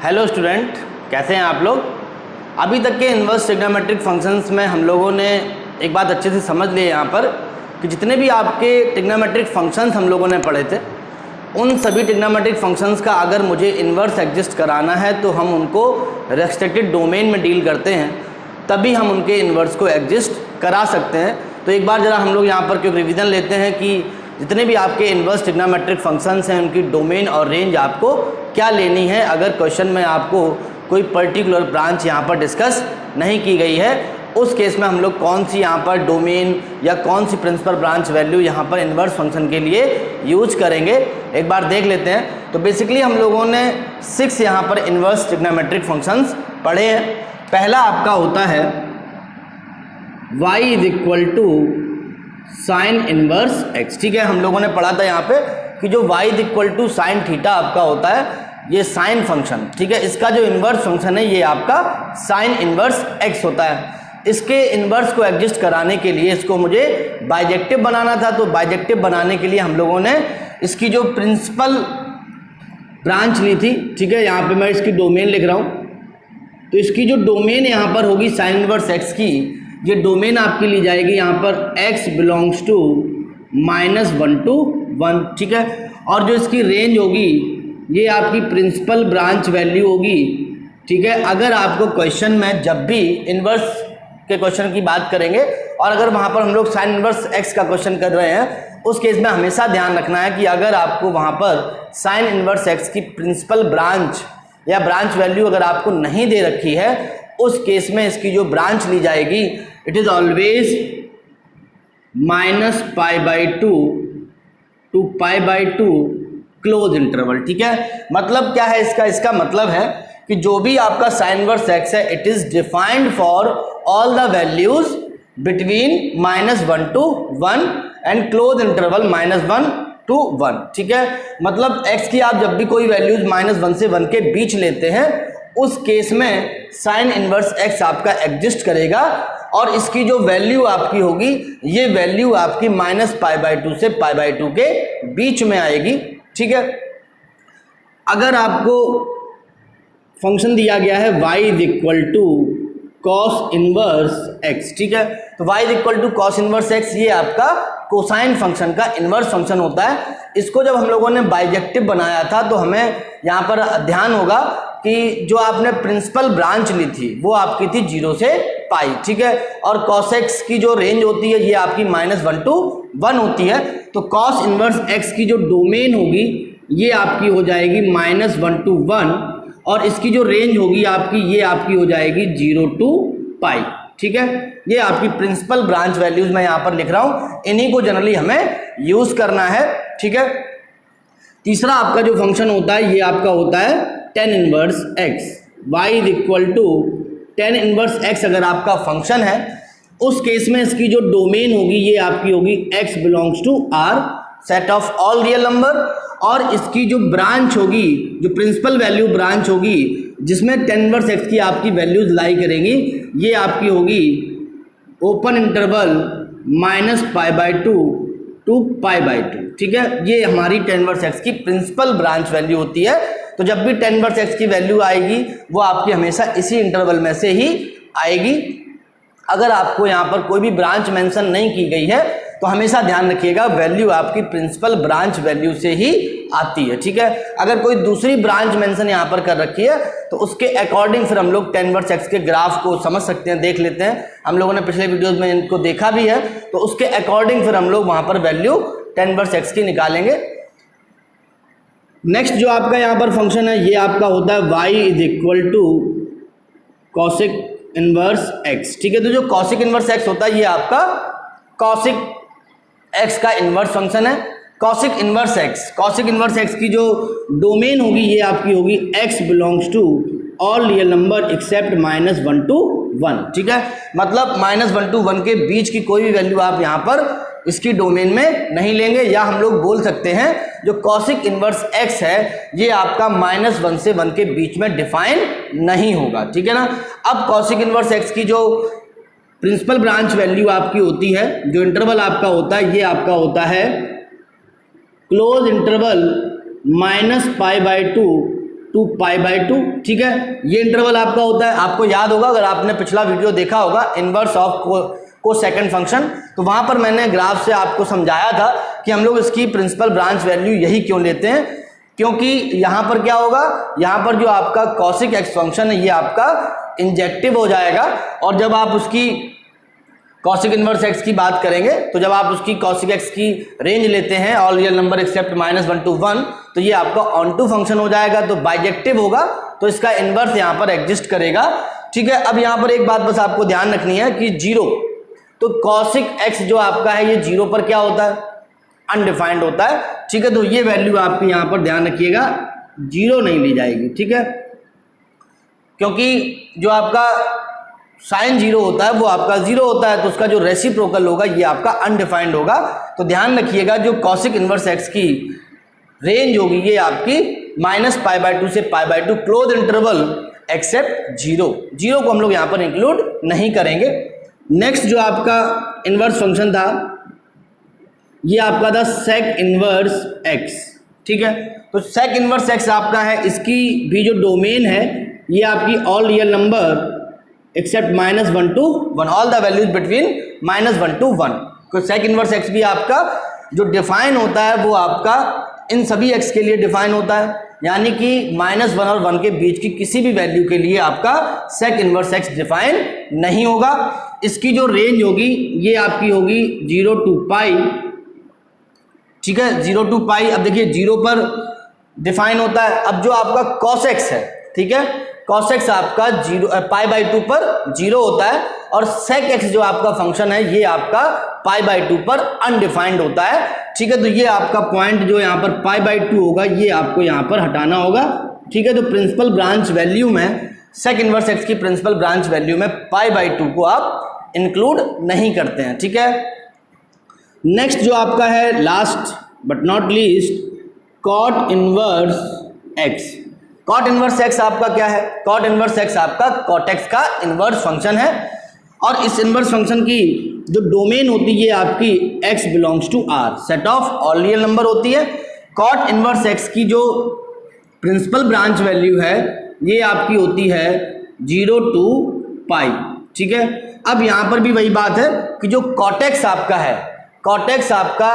Hello student, कैसे हैं आप लोग। अभी तक के इन्वर्स ट्रिग्नोमेट्रिक फंक्शंस में हम लोगों ने एक बात अच्छे से समझ ली यहाँ पर कि जितने भी आपके ट्रिग्नोमेट्रिक फंक्शंस हम लोगों ने पढ़े थे, उन सभी ट्रिग्नोमेट्रिक फंक्शंस का अगर मुझे इन्वर्स एग्जिस्ट कराना है तो हम उनको रेस्ट्रिक्टेड डोमेन में डील करते हैं, तभी हम उनके इन्वर्स को एग्जिस्ट करा सकते हैं। तो एक बार ज़रा हम लोग यहाँ पर क्यों रिवीजन लेते हैं कि जितने भी आपके इन्वर्स ट्रिग्नोमेट्रिक फंक्शंस हैं उनकी डोमेन और रेंज आपको क्या लेनी है। अगर क्वेश्चन में आपको कोई पर्टिकुलर ब्रांच यहाँ पर डिस्कस नहीं की गई है, उस केस में हम लोग कौन सी यहाँ पर डोमेन या कौन सी प्रिंसिपल ब्रांच वैल्यू यहाँ पर इन्वर्स फंक्शन के लिए यूज करेंगे, एक बार देख लेते हैं। तो बेसिकली हम लोगों ने 6 यहाँ पर इन्वर्स ट्रिग्नोमेट्रिक फंक्शंस पढ़े हैं। पहला आपका होता है y is equal to sine inverse x। ठीक है, हम लोगों ने पढ़ा था यहाँ पे कि जो y is equal to sine theta आपका होता है, ये साइन फंक्शन, ठीक है, इसका जो इन्वर्स फंक्शन है ये आपका साइन इनवर्स x होता है। इसके इन्वर्स को एग्जिस्ट कराने के लिए इसको मुझे बाइजेक्टिव बनाना था, तो बाइजेक्टिव बनाने के लिए हम लोगों ने इसकी जो प्रिंसिपल ब्रांच ली थी, ठीक है, यहाँ पे मैं इसकी डोमेन लिख रहा हूँ। तो इसकी जो डोमेन यहाँ पर होगी साइन इनवर्स x की, ये डोमेन आपकी ली जाएगी यहाँ पर x बिलोंग्स टू -1 to 1, ठीक है। और जो इसकी रेंज होगी ये आपकी प्रिंसिपल ब्रांच वैल्यू होगी, ठीक है। अगर आपको क्वेश्चन में जब भी इन्वर्स के क्वेश्चन की बात करेंगे और अगर वहाँ पर हम लोग साइन इनवर्स x का क्वेश्चन कर रहे हैं, उस केस में हमेशा ध्यान रखना है कि अगर आपको वहाँ पर साइन इनवर्स x की प्रिंसिपल ब्रांच या ब्रांच वैल्यू अगर आपको नहीं दे रखी है, उस केस में इसकी जो ब्रांच ली जाएगी it is always -π/2 to π/2 close interval, ठीक है। मतलब क्या है इसका मतलब है कि जो भी आपका साइन इनवर्स x है it is defined for all the values between -1 to 1 and close interval -1 to 1, ठीक है। मतलब x की आप जब भी कोई वैल्यूज -1 से 1 के बीच लेते हैं, उस केस में साइन इनवर्स x आपका एग्जिस्ट करेगा और इसकी जो वैल्यू आपकी होगी ये वैल्यू आपकी -π/2 से π/2 के बीच में आएगी, ठीक है। अगर आपको फंक्शन दिया गया है y is equal to cos inverse x, ठीक है, तो y is equal to cos inverse x ये आपका कोसाइन फंक्शन का इनवर्स फंक्शन होता है। इसको जब हम लोगों ने बाइजेक्टिव बनाया था तो हमें यहाँ पर ध्यान होगा कि जो आपने प्रिंसिपल ब्रांच ली थी वो आपकी थी 0 से π, ठीक है, और cos x की जो रेंज होती है ये आपकी -1 to 1 होती है। तो cos इनवर्स x की जो डोमेन होगी ये आपकी हो जाएगी -1 to 1 और इसकी जो रेंज होगी आपकी ये आपकी हो जाएगी 0 to π, ठीक है। ये आपकी प्रिंसिपल ब्रांच वैल्यूज मैं यहाँ पर लिख रहा हूँ, इन्हीं को जनरली हमें यूज करना है, ठीक है। तीसरा आपका जो फंक्शन होता है ये आपका होता है tan inverse x। y is equal to tan inverse x अगर आपका फंक्शन है, उस केस में इसकी जो डोमेन होगी ये आपकी होगी x belongs to R set of all real number, और इसकी जो ब्रांच होगी, जो प्रिंसिपल वैल्यू ब्रांच होगी जिसमें tan इनवर्स x की आपकी वैल्यूज लाई करेंगी, ये आपकी होगी ओपन इंटरवल -π/2 to π/2, ठीक है। ये हमारी tan इनवर्स x की प्रिंसिपल ब्रांच वैल्यू होती है। तो जब भी tan इनवर्स x की वैल्यू आएगी वो आपकी हमेशा इसी इंटरवल में से ही आएगी। अगर आपको यहाँ पर कोई भी ब्रांच मेंशन नहीं की गई है तो हमेशा ध्यान रखिएगा वैल्यू आपकी प्रिंसिपल ब्रांच वैल्यू से ही आती है, ठीक है। अगर कोई दूसरी ब्रांच मेंशन यहाँ पर कर रखी है तो उसके अकॉर्डिंग फिर हम लोग tan इनवर्स x के ग्राफ को समझ सकते हैं, देख लेते हैं। हम लोगों ने पिछले वीडियोस में इनको देखा भी है, तो उसके अकॉर्डिंग फिर हम लोग वहाँ पर वैल्यू tan इनवर्स x की निकालेंगे। नेक्स्ट जो आपका यहाँ पर फंक्शन है ये आपका होता है y is equal to cosec inverse x, ठीक है। तो जो कॉसिक इनवर्स x होता है ये आपका कॉसिक x का इनवर्स फंक्शन है। कॉसिक इनवर्स x की जो डोमेन होगी ये आपकी होगी x belongs to all real number except -1 to 1, ठीक है। मतलब -1 to 1 के बीच की कोई भी वैल्यू आप यहाँ पर इसकी डोमेन में नहीं लेंगे, या हम लोग बोल सकते हैं जो कॉसिक इनवर्स x है ये आपका -1 से 1 के बीच में डिफाइन नहीं होगा, ठीक है ना। अब कॉसिक इनवर्स x की जो प्रिंसिपल ब्रांच वैल्यू आपकी होती है, जो इंटरवल आपका होता है ये आपका होता है close interval -π/2 to pi by two, ठीक है। ये इंटरवल आपका होता है, आपको याद होगा अगर आपने पिछला वीडियो देखा होगा इनवर्स ऑफ कोसेकेंड फंक्शन, तो वहां पर मैंने ग्राफ से आपको समझाया था कि हम लोग इसकी प्रिंसिपल ब्रांच वैल्यू यही क्यों लेते हैं, क्योंकि यहां पर क्या होगा, यहां पर जो आपका कॉसिक एक्स फंक्शन है ये आपका इंजेक्टिव हो जाएगा, और जब आप उसकी कॉसिक इनवर्स एक्स की बात करेंगे तो जब आप उसकी कॉसिक एक्स की रेंज लेते हैं all real number except -1 to 1, तो ये आपका ऑन टू फंक्शन हो जाएगा, तो बाइजेक्टिव होगा, तो इसका इनवर्स यहां पर एग्जिस्ट करेगा, ठीक है। अब यहां पर एक बात बस आपको ध्यान रखनी है कि 0, तो कॉसिक एक्स जो आपका है ये 0 पर क्या होता है, अनडिफाइंड होता है, ठीक है। तो ये वैल्यू आपकी यहां पर ध्यान रखिएगा 0 नहीं ली जाएगी, ठीक है, क्योंकि जो आपका साइन 0 होता है वो आपका 0 होता है, तो उसका जो रेसिप्रोकल होगा ये आपका अनडिफाइंड होगा। तो ध्यान रखिएगा जो कॉसिक इनवर्स एक्स की रेंज होगी ये आपकी -π/2 से π/2 क्लोज इंटरवल एक्सेप्ट 0 को हम लोग यहाँ पर इंक्लूड नहीं करेंगे। नेक्स्ट जो आपका इनवर्स फंक्शन था ये आपका था सेक इनवर्स एक्स, ठीक है। तो सेक इनवर्स एक्स आपका है, इसकी भी जो डोमेन है ये आपकी all real number except -1 to 1, all the values between -1 to 1। तो सेक इनवर्स एक्स भी आपका जो डिफाइन होता है वो आपका इन सभी एक्स के लिए डिफाइन होता है, यानी कि -1 और 1 के बीच की किसी भी वैल्यू के लिए आपका सेक इनवर्स एक्स डिफाइन नहीं होगा। इसकी जो रेंज होगी ये आपकी होगी 0 to पाई, ठीक है, 0 to पाई। अब देखिए 0 पर डिफाइन होता है। अब जो आपका कॉस एक्स है, ठीक है, कॉस एक्स आपका π/2 पर 0 होता है, और सेक एक्स जो आपका फंक्शन है ये आपका π/2 पर अनडिफाइंड होता है, ठीक है। तो ये आपका पॉइंट जो यहाँ पर π/2 होगा ये आपको यहाँ पर हटाना होगा, ठीक है। तो प्रिंसिपल ब्रांच वैल्यू में सेक इनवर्स एक्स की प्रिंसिपल ब्रांच वैल्यू में π/2 को आप इंक्लूड नहीं करते हैं, ठीक है। नेक्स्ट जो आपका है last but not least cot inverse x. Cot inverse x आपका क्या है, कॉट इनवर्स एक्स आपका कॉट एक्स का इनवर्स फंक्शन है, और इस इनवर्स फंक्शन की जो डोमेन होती है आपकी x belongs to r, set of all real number होती है। कॉट इनवर्स एक्स की जो प्रिंसिपल ब्रांच वैल्यू है ये आपकी होती है 0 to पाई, ठीक है। अब यहाँ पर भी वही बात है कि जो कॉट एक्स आपका है, कॉट एक्स आपका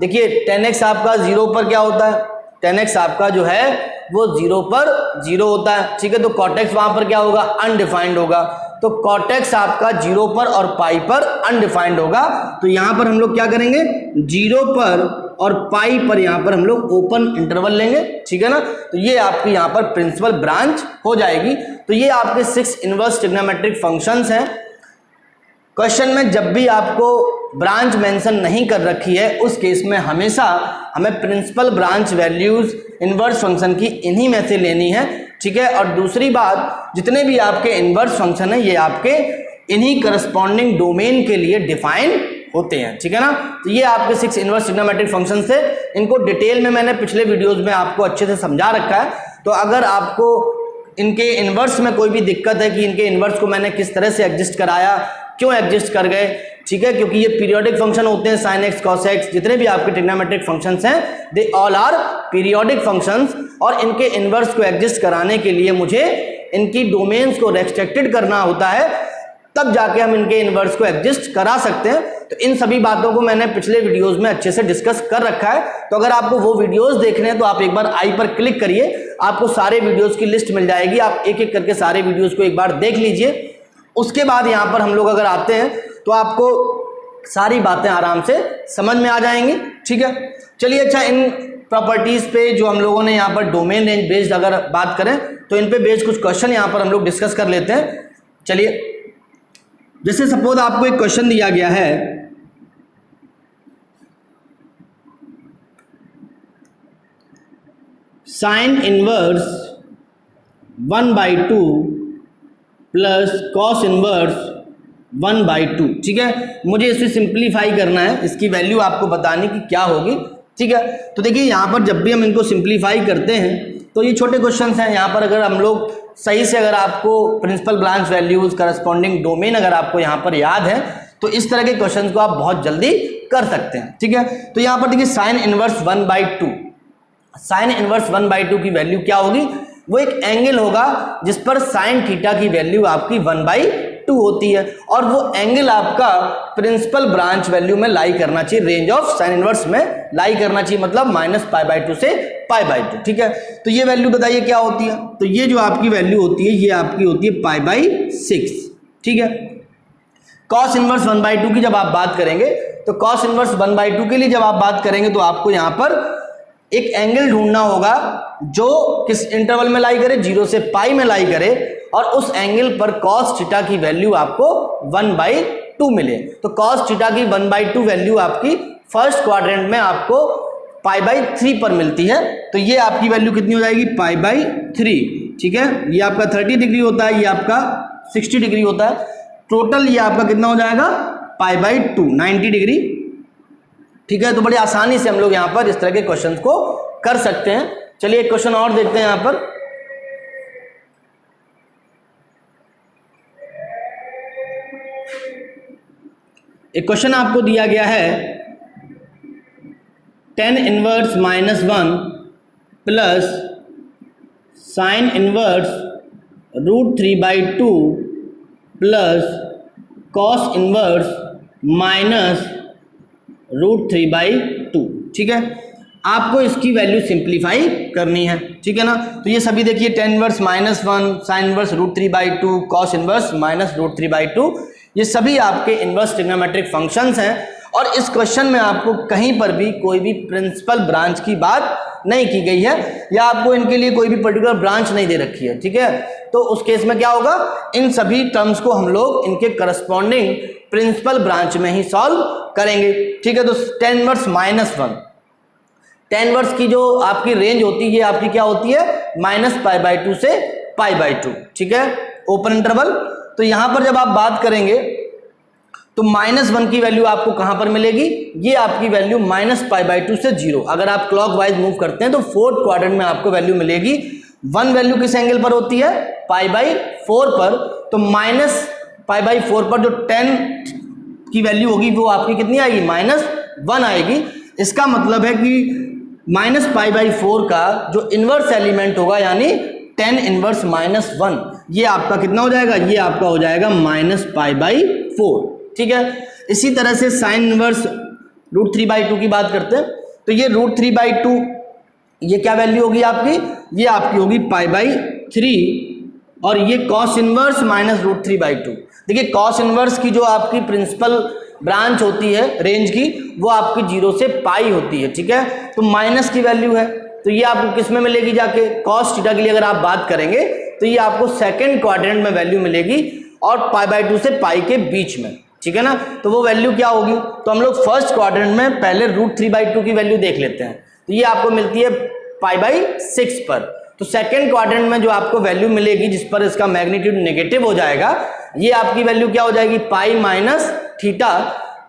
देखिए tan x आपका 0 पर क्या होता है, tan x आपका जो है वो 0 पर 0 होता है, ठीक है। तो cot x वहां पर क्या होगा, अनडिफाइंड होगा, तो cot x आपका 0 पर और पाई पर अनडिफाइंड होगा। तो यहां पर हम लोग क्या करेंगे, 0 पर और पाई पर यहां पर हम लोग ओपन इंटरवल लेंगे, ठीक है ना। तो ये आपकी यहां पर प्रिंसिपल ब्रांच हो जाएगी। तो ये आपके 6 इनवर्स ट्रिग्नोमेट्रिक फंक्शंस हैं। क्वेश्चन में जब भी आपको ब्रांच मेंशन नहीं कर रखी है उस केस में हमेशा हमें principal branch values inverse function की इन्हीं में से लेनी है, ठीक है। और दूसरी बात, जितने भी आपके इनवर्स फंक्शन है ये आपके इन्हीं करस्पॉन्डिंग डोमेन के लिए डिफाइन होते हैं, ठीक है ना। तो ये आपके 6 इनवर्स ट्रिग्नोमेट्रिक फंक्शन थे। इनको डिटेल में मैंने पिछले वीडियोज में आपको अच्छे से समझा रखा है। तो अगर आपको इनके इनवर्स में कोई भी दिक्कत है कि इनके इनवर्स को मैंने किस तरह से एडजस्ट कराया, क्यों एडजस्ट कर गए, ठीक है, क्योंकि ये पीरियोडिक फंक्शन होते हैं, साइन एक्स कॉस एक्स जितने भी आपके ट्रिग्नोमेट्रिक फंक्शंस हैं they all are periodic functions, और इनके इनवर्स को एडजस्ट कराने के लिए मुझे इनकी डोमेन्स को रेस्ट्रिक्टेड करना होता है, तब जाके हम इनके इनवर्स को एडजस्ट करा सकते हैं। तो इन सभी बातों को मैंने पिछले वीडियोस में अच्छे से डिस्कस कर रखा है। तो अगर आपको वो वीडियोस देखने हैं तो आप एक बार आई पर क्लिक करिए, आपको सारे वीडियोस की लिस्ट मिल जाएगी, आप एक एक करके सारे वीडियोस को एक बार देख लीजिए। उसके बाद यहाँ पर हम लोग अगर आते हैं तो आपको सारी बातें आराम से समझ में आ जाएंगी, ठीक है। चलिए अच्छा, इन प्रॉपर्टीज पे जो हम लोगों ने यहाँ पर डोमेन रेंज बेस्ड अगर बात करें तो इन पे बेस्ड कुछ क्वेश्चन यहाँ पर हम लोग डिस्कस कर लेते हैं। चलिए, जैसे सपोज आपको एक क्वेश्चन दिया गया है, sine inverse 1/2 plus cos inverse 1/2, ठीक है। मुझे इसे सिंप्लीफाई करना है, इसकी वैल्यू आपको बतानी कि क्या होगी, ठीक है। तो देखिए यहाँ पर जब भी हम इनको सिंप्लीफाई करते हैं तो ये छोटे क्वेश्चंस हैं। यहाँ पर अगर हम लोग सही से, अगर आपको principal branch values corresponding domain अगर आपको यहाँ पर याद है तो इस तरह के क्वेश्चन को आप बहुत जल्दी कर सकते हैं, ठीक है। तो यहाँ पर देखिए साइन इनवर्स 1/2, साइन इनवर्स 1/2 की वैल्यू क्या होगी, वो एक एंगल होगा जिस पर साइन थीटा की वैल्यू आपकी 1/2 होती है, और वो एंगल आपका प्रिंसिपल ब्रांच वैल्यू में लाई करना चाहिए, रेंज ऑफ साइन इनवर्स में लाई करना चाहिए, मतलब -π/2 से π/2। ठीक है, तो ये वैल्यू बताइए क्या होती है। तो ये जो आपकी वैल्यू होती है ये आपकी होती है π/6। ठीक है, कॉस इनवर्स 1/2 की जब आप बात करेंगे तो कॉस इनवर्स 1/2 के लिए जब आप बात करेंगे तो आपको यहाँ पर एक एंगल ढूंढना होगा जो किस इंटरवल में लाई करे, 0 से π में लाई करे, और उस एंगल पर कॉस थीटा की वैल्यू आपको 1/2 मिले। तो कॉस थीटा की 1/2 वैल्यू आपकी फर्स्ट क्वाड्रेंट में आपको π/3 पर मिलती है। तो ये आपकी वैल्यू कितनी हो जाएगी, π/3। ठीक है, ये आपका 30 डिग्री होता है, ये आपका 60 डिग्री होता है, टोटल ये आपका कितना हो जाएगा π/2, 90 डिग्री। ठीक है, तो बड़ी आसानी से हम लोग यहाँ पर इस तरह के क्वेश्चन को कर सकते हैं। चलिए एक क्वेश्चन और देखते हैं। यहाँ पर एक क्वेश्चन आपको दिया गया है, tan inverse -1 plus sine inverse √3/2 plus cos inverse -√3/2। ठीक है, आपको इसकी वैल्यू सिंप्लीफाई करनी है। ठीक है ना, तो ये सभी देखिए, tan inverse -1, sine inverse √3/2, cos inverse -√3/2, ये सभी आपके इनवर्स ट्रिग्नोमेट्रिक फंक्शंस हैं। और इस क्वेश्चन में आपको कहीं पर भी कोई भी प्रिंसिपल ब्रांच की बात नहीं की गई है, या आपको इनके लिए कोई भी पर्टिकुलर ब्रांच नहीं दे रखी है। ठीक है, तो उस केस में क्या होगा, इन सभी टर्म्स को हम लोग इनके करस्पॉन्डिंग प्रिंसिपल ब्रांच में ही सॉल्व करेंगे। ठीक है, तो tan इनवर्स -1, tan इनवर्स की जो आपकी रेंज होती है ये आपकी क्या होती है, -π/2 से π/2। ठीक है, ओपन इंटरवल। तो यहां पर जब आप बात करेंगे तो -1 की वैल्यू आपको कहां पर मिलेगी, ये आपकी वैल्यू -π/2 से 0। अगर आप क्लॉकवाइज मूव करते हैं तो फोर्थ क्वाड्रेंट में आपको वैल्यू मिलेगी। 1 वैल्यू किस एंगल पर होती है, π/4 पर, तो -π/4 पर जो 10 की वैल्यू होगी वो आपकी कितनी आएगी, -1 आएगी। इसका मतलब है कि -π/4 का जो इनवर्स एलिमेंट होगा यानी tan इनवर्स -1, ये आपका कितना हो जाएगा, ये आपका हो जाएगा -π/4। ठीक है, इसी तरह से साइन इनवर्स √3/2 की बात करते हैं, तो ये √3/2 ये क्या वैल्यू होगी आपकी, ये आपकी होगी π/3, और ये कॉस इनवर्स -√3/2। देखिए कॉस इनवर्स की जो आपकी प्रिंसिपल ब्रांच होती है रेंज की, वो आपकी 0 से π होती है। ठीक है, तो माइनस की वैल्यू है, तो ये आपको किस में मिलेगी जाके, कॉस थीटा के लिए अगर आप बात करेंगे तो ये आपको सेकंड क्वाड्रेंट में वैल्यू मिलेगी, और π/2 से π के बीच में। ठीक है ना, तो वो वैल्यू क्या होगी, तो हम लोग फर्स्ट क्वाड्रेंट में पहले √3/2 की वैल्यू देख लेते हैं। तो ये आपको मिलती है π/6 पर। तो सेकंड क्वाड्रेंट में जो आपको वैल्यू मिलेगी जिस पर इसका मैग्नीट्यूड नेगेटिव हो जाएगा, ये आपकी वैल्यू क्या हो जाएगी, π-θ।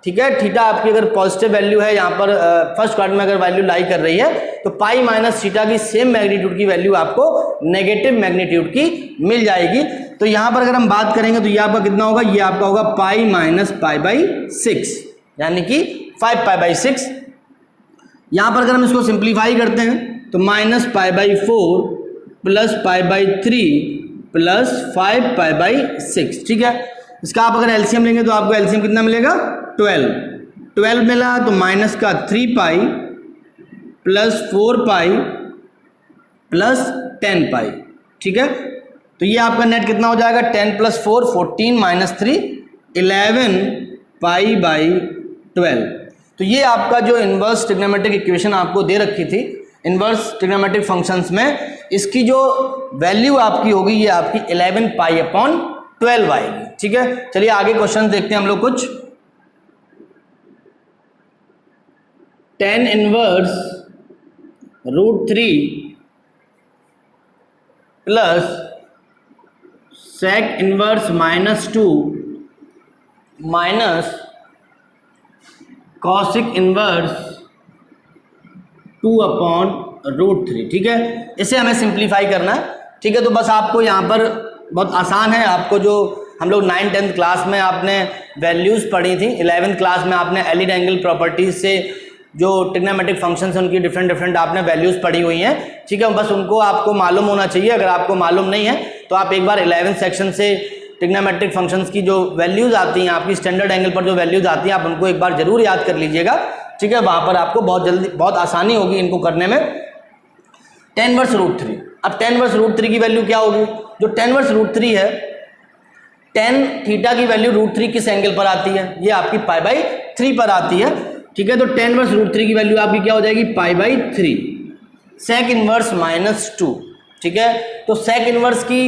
ठीक है, थीटा आपकी अगर पॉजिटिव वैल्यू है, यहाँ पर फर्स्ट क्वाड्रेंट में अगर वैल्यू लाई कर रही है तो π-θ की सेम मैग्नीट्यूड की वैल्यू आपको नेगेटिव मैग्नीट्यूड की मिल जाएगी। तो यहाँ पर अगर हम बात करेंगे तो ये आपका कितना होगा, ये आपका होगा π-π/6 यानी कि 5π/6। यहाँ पर अगर हम इसको सिंप्लीफाई करते हैं तो -π/4 प्लस π/3 प्लस 5π/6। ठीक है, इसका आप अगर एलसीएम लेंगे तो आपको एलसीएम कितना मिलेगा, 12 मिला, तो माइनस का 3π प्लस 4π प्लस 10π। ठीक है, तो ये आपका नेट कितना हो जाएगा, 10 + 4 14 - 3 11π/12। तो ये आपका जो इन्वर्स ट्रिग्नोमेट्रिक इक्वेशन आपको दे रखी थी इन्वर्स ट्रिग्नोमेट्रिक फंक्शंस में, इसकी जो वैल्यू आपकी होगी ये आपकी 11π/12 आएगी। ठीक है, चलिए आगे क्वेश्चन देखते हैं हम लोग कुछ। tan inverse √3 plus sec inverse -2 minus cosec inverse 2/√3। ठीक है, इसे हमें सिंप्लीफाई करना है। ठीक है, तो बस आपको यहाँ पर बहुत आसान है, आपको जो हम लोग 9th-10th क्लास में आपने वैल्यूज़ पढ़ी थी, 11th क्लास में आपने एलिड एंगल प्रॉपर्टीज से जो ट्रिग्नोमेट्रिक फंक्शंस हैं उनकी डिफरेंट आपने वैल्यूज पढ़ी हुई हैं, ठीक है, बस उनको आपको मालूम होना चाहिए। अगर आपको मालूम नहीं है तो आप एक बार 11th सेक्शन से ट्रिग्नोमेट्रिक फंक्शंस की जो वैल्यूज आती हैं, आपकी स्टैंडर्ड एंगल पर जो वैल्यूज आती हैं, आप उनको एक बार जरूर याद कर लीजिएगा, ठीक है, वहां पर आपको बहुत आसानी होगी इनको करने में। tan इनवर्स √3, अब tan इनवर्स √3 की वैल्यू क्या होगी? जो tan इनवर्स √3 है, tan थीटा की वैल्यू √3 किस एंगल पर आती है? ये आपकी π/3 पर आती है, ठीक है। तो tan इनवर्स √3 की वैल्यू आपकी क्या हो जाएगी? π/3 sec इनवर्स -2, ठीक है। तो sec इनवर्स की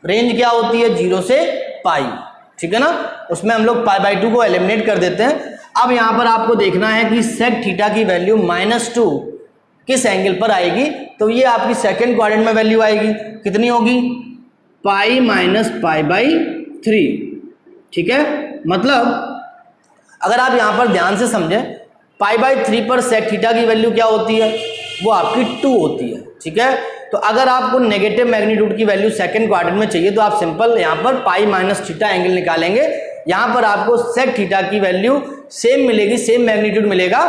रेंज क्या होती है? 0 से π, ठीक है ना। उसमें हम लोग π/2 को एलिमिनेट कर देते हैं। अब यहां पर आपको देखना है कि sec थीटा की वैल्यू -2 किस एंगल पर आएगी। तो ये आपकी सेकंड क्वाड्रेंट में वैल्यू आएगी, कितनी होगी? π - π/3, ठीक है। मतलब अगर आप यहां पर ध्यान से समझें, π/3 पर sec थीटा की वैल्यू क्या होती है? वो आपकी 2 होती है, ठीक है। तो अगर आपको नेगेटिव मैग्नीट्यूड की वैल्यू सेकंड क्वाड्रेंट में चाहिए तो आप सिंपल यहां पर π - थीटा एंगल निकालेंगे। यहां पर आपको sec थीटा की वैल्यू सेम मिलेगी, सेम मैग्नीट्यूड मिलेगा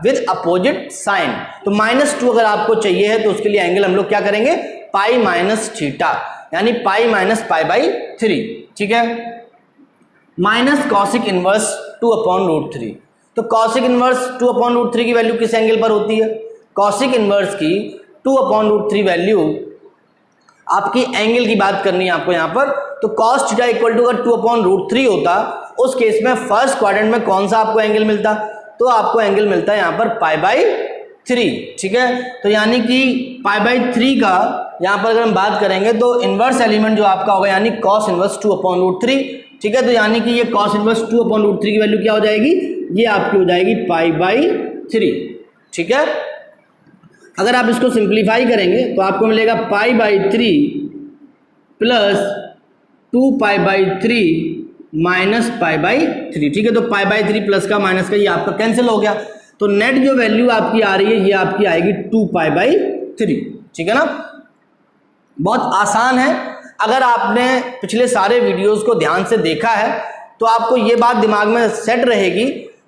विद अपोजिट साइन। तो -2 अगर आपको चाहिए है तो उसके लिए एंगल हम लोग क्या करेंगे? π - थीटा, यानी π - π/3, ठीक है। Minus cosec inverse 2/√3। तो कॉसिक इनवर्स 2/√3 की वैल्यू किस एंगल पर होती है? कॉसिक इनवर्स की 2/√3 वैल्यू आपकी एंगल की बात करनी है आपको यहाँ पर। तो cos थीटा इक्वल टू अगर 2/√3 होता, उस केस में फर्स्ट क्वाड्रेंट में कौन सा आपको एंगल मिलता? तो आपको एंगल मिलता है यहाँ पर π/3, ठीक है। तो यानी कि π/3 का यहाँ पर अगर हम बात करेंगे तो इनवर्स एलिमेंट जो आपका होगा यानी cos इनवर्स 2/√3, ठीक है। तो यानी कि ये cos इनवर्स 2/√3 की वैल्यू क्या हो जाएगी? ये आपकी हो जाएगी π/3, ठीक है। अगर आप इसको सिंप्लीफाई करेंगे तो आपको मिलेगा π/3 प्लस 2π/3 माइनस π/3, ठीक है। तो π/3 प्लस का माइनस का ये आपका कैंसिल हो गया। तो नेट जो वैल्यू आपकी आ रही है ये आपकी आएगी 2π/3, ठीक है ना। बहुत आसान है। अगर आपने पिछले सारे वीडियोस को ध्यान से देखा है तो आपको ये बात दिमाग में सेट रहेगी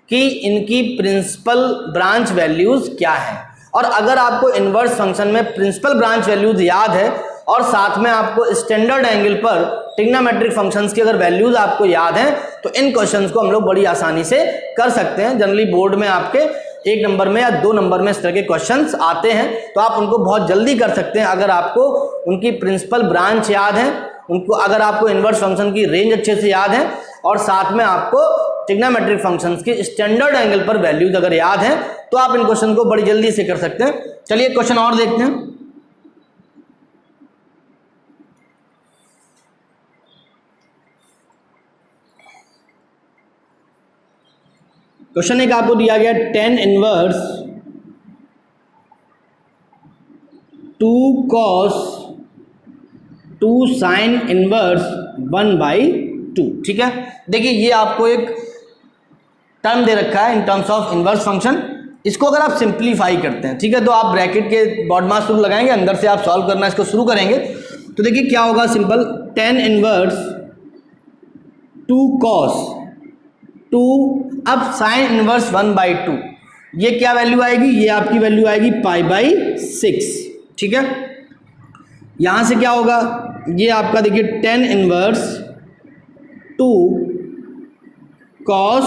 कि इनकी प्रिंसिपल ब्रांच वैल्यूज क्या है। और अगर आपको इनवर्स फंक्शन में प्रिंसिपल ब्रांच वैल्यूज याद है और साथ में आपको स्टैंडर्ड एंगल पर ट्रिग्नोमेट्रिक फंक्शंस की अगर वैल्यूज आपको याद हैं तो इन क्वेश्चंस को हम लोग बड़ी आसानी से कर सकते हैं। जनरली बोर्ड में आपके 1 नंबर में या 2 नंबर में इस तरह के क्वेश्चंस आते हैं, तो आप उनको बहुत जल्दी कर सकते हैं अगर आपको उनकी प्रिंसिपल ब्रांच याद है, उनको अगर आपको इनवर्स फंक्शन की रेंज अच्छे से याद है और साथ में आपको ट्रिग्नोमेट्रिक फंक्शंस की स्टैंडर्ड एंगल पर वैल्यूज अगर याद है तो आप इन क्वेश्चन को बड़ी जल्दी से कर सकते हैं। चलिए क्वेश्चन और देखते हैं। क्वेश्चन एक आपको दिया गया tan inverse 2 cos 2 sin inverse 1/2, ठीक है। देखिए ये आपको एक टर्म दे रखा है in terms of inverse function. इसको अगर आप सिंप्लीफाई करते हैं, ठीक है, तो आप ब्रैकेट के बॉडमास शुरू लगाएंगे, अंदर से आप सॉल्व करना इसको शुरू करेंगे। तो देखिए क्या होगा, सिंपल tan इनवर्स 2 cos 2, अब sin इनवर्स 1/2, ये क्या वैल्यू आएगी? ये आपकी वैल्यू आएगी π/6, ठीक है। यहां से क्या होगा, ये आपका देखिए tan इनवर्स 2 cos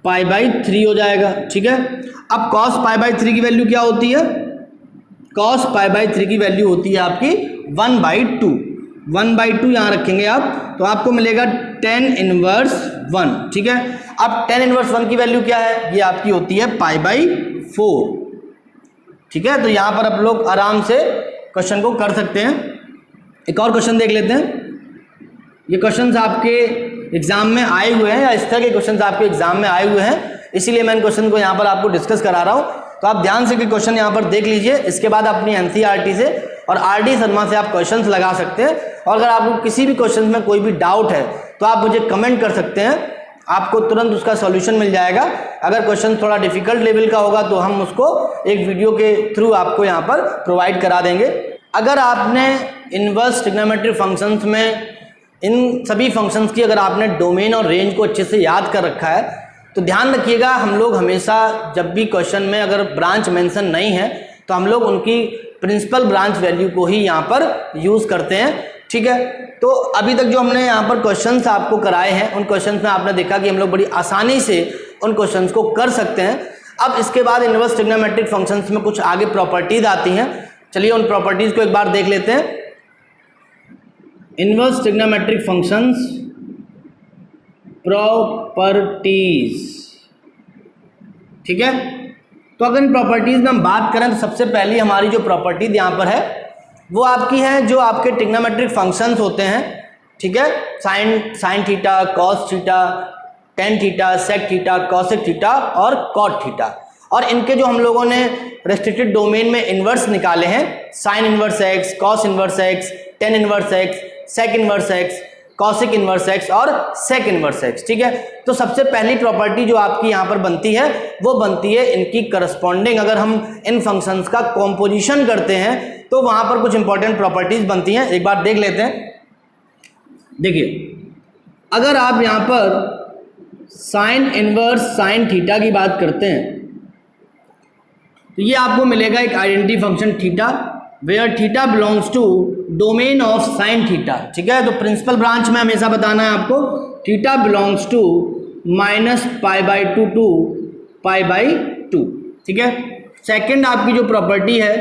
π/3 हो जाएगा, ठीक है। अब cos π/3 की वैल्यू क्या होती है? cos π/3 की वैल्यू होती है आपकी 1/2। 1/2 यहाँ रखेंगे आप, तो आपको मिलेगा tan इनवर्स 1, ठीक है। अब tan इनवर्स 1 की वैल्यू क्या है? ये आपकी होती है π/4, ठीक है। तो यहाँ पर आप लोग आराम से क्वेश्चन को कर सकते हैं। एक और क्वेश्चन देख लेते हैं। ये क्वेश्चंस आपके एग्जाम में आए हुए हैं या इस तरह के क्वेश्चंस आपके एग्जाम में आए हुए हैं, इसीलिए मैं इन क्वेश्चन को यहाँ पर आपको डिस्कस करा रहा हूँ। तो आप ध्यान से क्वेश्चन यहाँ पर देख लीजिए, इसके बाद अपनी एनसीईआरटी से और आरडी शर्मा से आप क्वेश्चंस लगा सकते हैं। और अगर आपको किसी भी क्वेश्चन में कोई भी डाउट है तो आप मुझे कमेंट कर सकते हैं, आपको तुरंत उसका सॉल्यूशन मिल जाएगा। अगर क्वेश्चन थोड़ा डिफिकल्ट लेवल का होगा तो हम उसको एक वीडियो के थ्रू आपको यहाँ पर प्रोवाइड करा देंगे। अगर आपने इनवर्स ट्रिग्नोमेट्रिक फंक्शंस में इन सभी फंक्शंस की अगर आपने डोमेन और रेंज को अच्छे से याद कर रखा है तो ध्यान रखिएगा, हम लोग हमेशा जब भी क्वेश्चन में अगर ब्रांच मेंशन नहीं है तो हम लोग उनकी प्रिंसिपल ब्रांच वैल्यू को ही यहाँ पर यूज़ करते हैं, ठीक है। तो अभी तक जो हमने यहाँ पर क्वेश्चंस आपको कराए हैं उन क्वेश्चंस में आपने देखा कि हम लोग बड़ी आसानी से उन क्वेश्चंस को कर सकते हैं। अब इसके बाद इनवर्स ट्रिग्नोमेट्रिक फंक्शंस में कुछ आगे प्रॉपर्टीज आती हैं, चलिए उन प्रॉपर्टीज को एक बार देख लेते हैं। इनवर्स ट्रिग्नोमेट्रिक फंक्शंस प्रॉपर्टीज, ठीक है। तो अगर इन प्रॉपर्टीज में हम बात करें तो सबसे पहली हमारी जो प्रॉपर्टी यहाँ पर है वो आपकी है जो आपके ट्रिग्नोमेट्रिक फंक्शंस होते हैं, ठीक है, sine theta, cos theta, tan theta, sec theta, cosec theta और कॉट थीटा, और इनके जो हम लोगों ने रेस्ट्रिक्टेड डोमेन में इन्वर्स निकाले हैं, sine inverse x, cos inverse x, tan inverse x, sec inverse x, cosec inverse x और सेक इन्वर्स एक्स, ठीक है। तो सबसे पहली प्रॉपर्टी जो आपकी यहाँ पर बनती है वो बनती है इनकी करस्पॉन्डिंग। अगर हम इन फंक्शंस का कॉम्पोजिशन करते हैं तो वहाँ पर कुछ इंपॉर्टेंट प्रॉपर्टीज बनती हैं, एक बार देख लेते हैं। देखिए, अगर आप यहाँ पर साइन इनवर्स साइन थीटा की बात करते हैं तो ये आपको मिलेगा एक identity function theta where theta belongs to domain of sine theta, ठीक है। तो प्रिंसिपल ब्रांच में हमेशा बताना है आपको थीटा बिलोंग्स टू -π/2 टू π/2, ठीक है। सेकंड आपकी जो प्रॉपर्टी है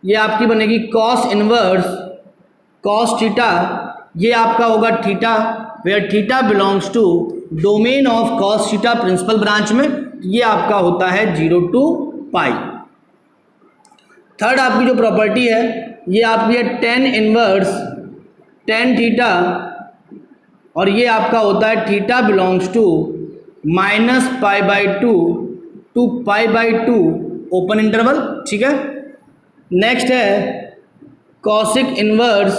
ये आपकी बनेगी कॉस इनवर्स कॉस थीटा, ये आपका होगा theta where theta belongs to domain of cos theta principal branch में, ये आपका होता है 0 to π। थर्ड आपकी जो प्रॉपर्टी है ये आपकी है टेन इनवर्स टेन थीटा, और ये आपका होता है theta belongs to -π/2 to π/2 open interval, ठीक है। नेक्स्ट है कॉसिक इनवर्स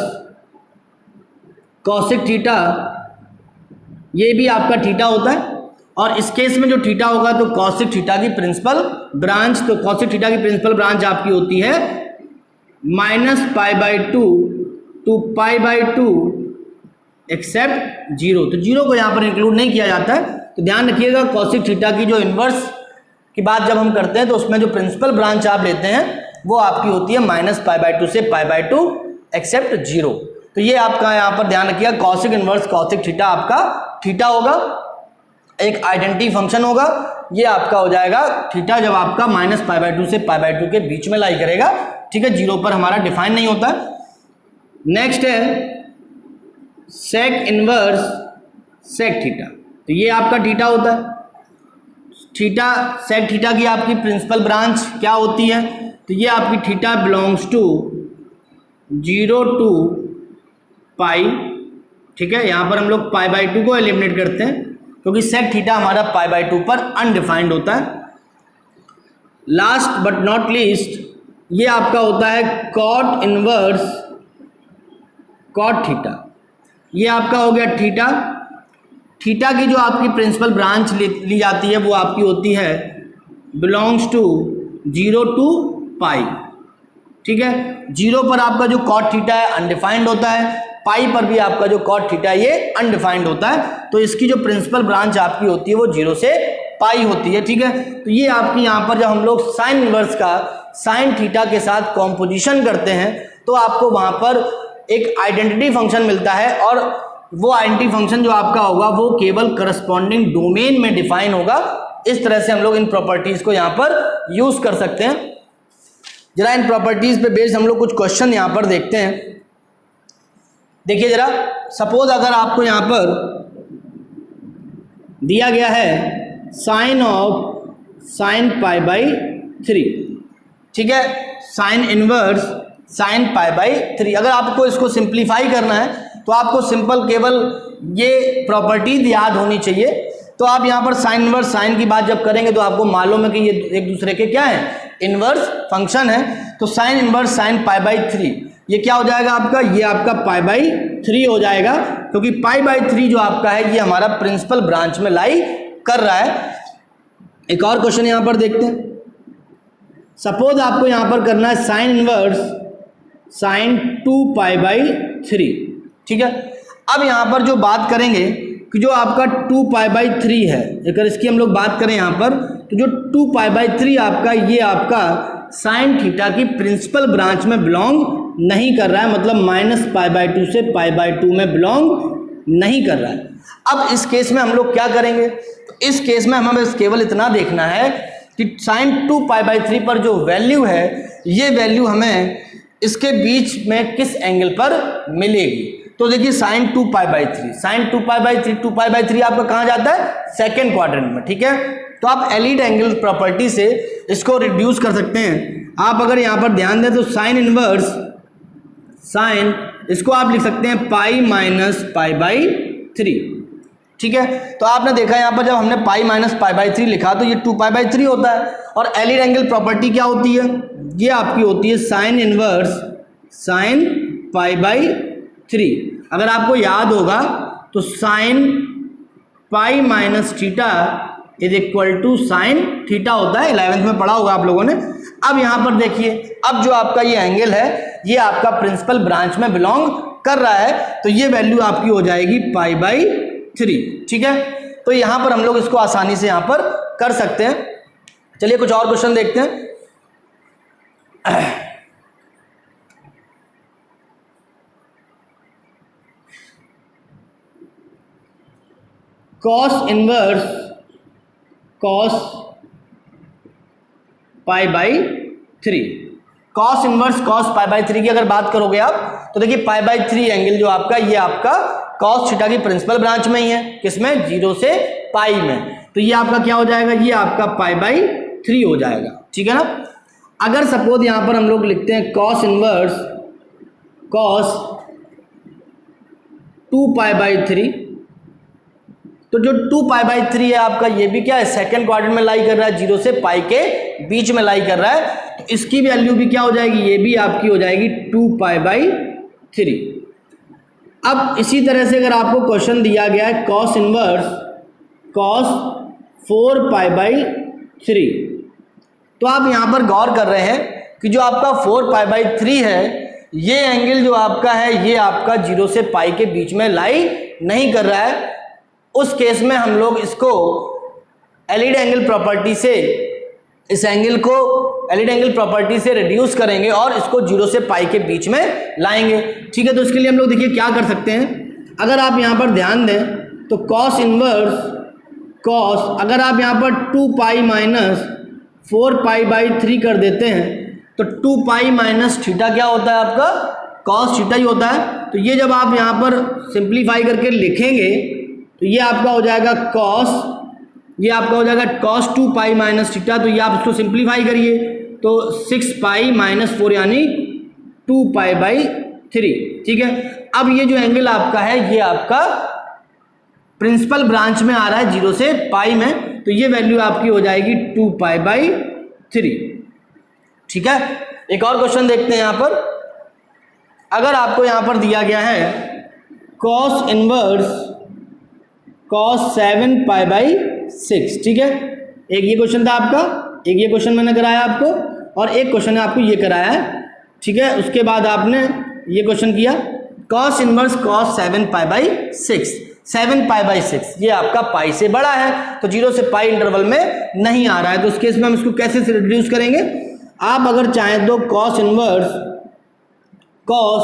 कॉसिक थीटा, ये भी आपका थीटा होता है, और इस केस में जो थीटा होगा तो कॉसिक थीटा की प्रिंसिपल ब्रांच, तो कॉसिक थीटा की प्रिंसिपल ब्रांच आपकी होती है -π/2 टू π/2 एक्सेप्ट 0, तो 0 को यहाँ पर इंक्लूड नहीं किया जाता है। तो ध्यान रखिएगा कॉसिक थीटा की जो इन्वर्स की बात जब हम करते हैं तो उसमें जो प्रिंसिपल ब्रांच आप लेते हैं वो आपकी होती है -π/2 से π/2 एक्सेप्ट 0। तो ये आपका यहाँ पर ध्यान रखिएगा कॉसिक इनवर्स कॉसिक थीटा आपका थीटा होगा, एक आइडेंटिटी फंक्शन होगा, ये आपका हो जाएगा थीटा जब आपका -π/2 से π/2 के बीच में लाई करेगा, ठीक है, 0 पर हमारा डिफाइन नहीं होता। नेक्स्ट है सेक इनवर्स सेक थीटा, तो ये आपका थीटा होता है, थीटा सेक थीटा की आपकी प्रिंसिपल ब्रांच क्या होती है, तो ये आपकी थीटा बिलोंग्स टू 0 to π, ठीक है। यहाँ पर हम लोग π/2 को एलिमिनेट करते हैं क्योंकि सेक थीटा हमारा π/2 पर अनडिफाइंड होता है। लास्ट बट नॉट लीस्ट ये आपका होता है कॉट इनवर्स कॉट थीटा, ये आपका हो गया थीटा, थीटा की जो आपकी प्रिंसिपल ब्रांच ली जाती है वो आपकी होती है बिलोंग्स टू 0 to π, ठीक है। 0 पर आपका जो कॉट थीटा है अनडिफाइंड होता है, पाई पर भी आपका जो कॉट थीटा ये अनडिफाइंड होता है, तो इसकी जो प्रिंसिपल ब्रांच आपकी होती है वो 0 से पाई होती है, ठीक है। तो ये आपकी यहाँ पर जब हम लोग साइन इनवर्स का साइन थीटा के साथ कॉम्पोजिशन करते हैं तो आपको वहाँ पर एक आइडेंटिटी फंक्शन मिलता है, और वो आइडेंटिटी फंक्शन जो आपका होगा वो केवल करस्पॉन्डिंग डोमेन में डिफाइन होगा। इस तरह से हम लोग इन प्रॉपर्टीज को यहाँ पर यूज कर सकते हैं। जरा इन प्रॉपर्टीज पे बेस्ड हम लोग कुछ क्वेश्चन यहाँ पर देखते हैं। देखिए जरा, सपोज अगर आपको यहाँ पर दिया गया है साइन ऑफ साइन π/3, ठीक है, साइन इनवर्स साइन π/3। अगर आपको इसको सिंप्लीफाई करना है तो आपको सिंपल केवल ये प्रॉपर्टीज याद होनी चाहिए। तो आप यहाँ पर साइन इनवर्स साइन की बात जब करेंगे तो आपको मालूम है कि ये एक दूसरे के क्या है, इनवर्स फंक्शन है। तो साइन इनवर्स साइन π/3 ये क्या हो जाएगा आपका, ये आपका π/3 हो जाएगा, क्योंकि π/3 जो आपका है ये हमारा प्रिंसिपल ब्रांच में लाई कर रहा है। एक और क्वेश्चन यहाँ पर देखते हैं। सपोज आपको यहाँ पर करना है साइन इनवर्स साइन 2π/3, ठीक है। अब यहाँ पर जो बात करेंगे कि जो आपका 2π/3 है, अगर इसकी हम लोग बात करें यहाँ पर, तो जो 2π/3 आपका, ये आपका साइन थीटा की प्रिंसिपल ब्रांच में बिलोंग नहीं कर रहा है, मतलब -π/2 से π/2 में बिलोंग नहीं कर रहा है। अब इस केस में हम लोग क्या करेंगे, तो इस केस में हमें केवल इतना देखना है कि साइन 2π/3 पर जो वैल्यू है, ये वैल्यू हमें इसके बीच में किस एंगल पर मिलेगी। तो देखिए साइन 2π/3, साइन 2π/3 आपका कहाँ जाता है, सेकेंड क्वाड्रेंट में, ठीक है। तो आप एलिड एंगल प्रॉपर्टी से इसको रिड्यूस कर सकते हैं। आप अगर यहाँ पर ध्यान दें तो साइन इनवर्स, साइन इसको आप लिख सकते हैं π-π/3, ठीक है। तो आपने देखा यहाँ पर जब हमने π-π/3 लिखा तो ये 2π/3 होता है। और एलिड एंगल प्रॉपर्टी क्या होती है, ये आपकी होती है साइन इनवर्स साइन π/3। अगर आपको याद होगा तो sine π-θ is equal to sine theta होता है, 11th में पढ़ा होगा आप लोगों ने। अब यहाँ पर देखिए, अब जो आपका ये एंगल है, ये आपका प्रिंसिपल ब्रांच में बिलोंग कर रहा है, तो ये वैल्यू आपकी हो जाएगी π/3, ठीक है। तो यहाँ पर हम लोग इसको आसानी से यहाँ पर कर सकते हैं। चलिए कुछ और क्वेश्चन देखते हैं। Cos inverse cos π/3, cos inverse cos π/3 की अगर बात करोगे आप, तो देखिए π/3 एंगल जो आपका, ये आपका कॉस थीटा की प्रिंसिपल ब्रांच में ही है, किसमें, 0 से पाई में। तो ये आपका क्या हो जाएगा, ये आपका π/3 हो जाएगा, ठीक है ना। अगर सपोज यहां पर हम लोग लिखते हैं कॉस इनवर्स कॉस 2π/3, तो जो 2π/3 है आपका, ये भी क्या है, सेकंड क्वाड्रेंट में लाई कर रहा है, 0 से पाई के बीच में लाई कर रहा है, तो इसकी वैल्यू भी क्या हो जाएगी, ये भी आपकी हो जाएगी 2π/3। अब इसी तरह से अगर आपको क्वेश्चन दिया गया है कॉस इनवर्स कॉस 4π/3, तो आप यहां पर गौर कर रहे हैं कि जो आपका 4π/3 है, ये एंगल जो आपका है, ये आपका 0 से पाई के बीच में लाई नहीं कर रहा है। उस केस में हम लोग इसको एलिड एंगल प्रॉपर्टी से, इस एंगल को एलिड एंगल प्रॉपर्टी से रिड्यूस करेंगे और इसको 0 से पाई के बीच में लाएंगे, ठीक है। तो इसके लिए हम लोग देखिए क्या कर सकते हैं। अगर आप यहां पर ध्यान दें तो कॉस इनवर्स कॉस, अगर आप यहां पर 2π - 4π/3 कर देते हैं, तो 2π - थीटा क्या होता है आपका, कॉस थीटा ही होता है। तो ये जब आप यहां पर सिंप्लीफाई करके लिखेंगे, तो ये आपका हो जाएगा कॉस, ये आपका हो जाएगा कॉस 2π - थीटा। तो ये आप इसको सिंप्लीफाई करिए, तो 6π - 4 यानी 2π/3, ठीक है। अब ये जो एंगल आपका है, ये आपका प्रिंसिपल ब्रांच में आ रहा है 0 से पाई में, तो ये वैल्यू आपकी हो जाएगी 2π/3, ठीक है। एक और क्वेश्चन देखते हैं यहाँ पर। अगर आपको यहाँ पर दिया गया है कॉस इनवर्स कॉस 7π/6, ठीक है। एक ये क्वेश्चन था आपका, एक ये क्वेश्चन मैंने कराया आपको, और एक क्वेश्चन आपको ये कराया है, ठीक है। उसके बाद आपने ये क्वेश्चन किया कॉस इनवर्स कॉस 7π/6, 7π/6 ये आपका पाई से बड़ा है, तो 0 से पाई इंटरवल में नहीं आ रहा है। तो उस केस में हम इसको कैसे रिड्यूस करेंगे, आप अगर चाहें तो कॉस इनवर्स कॉस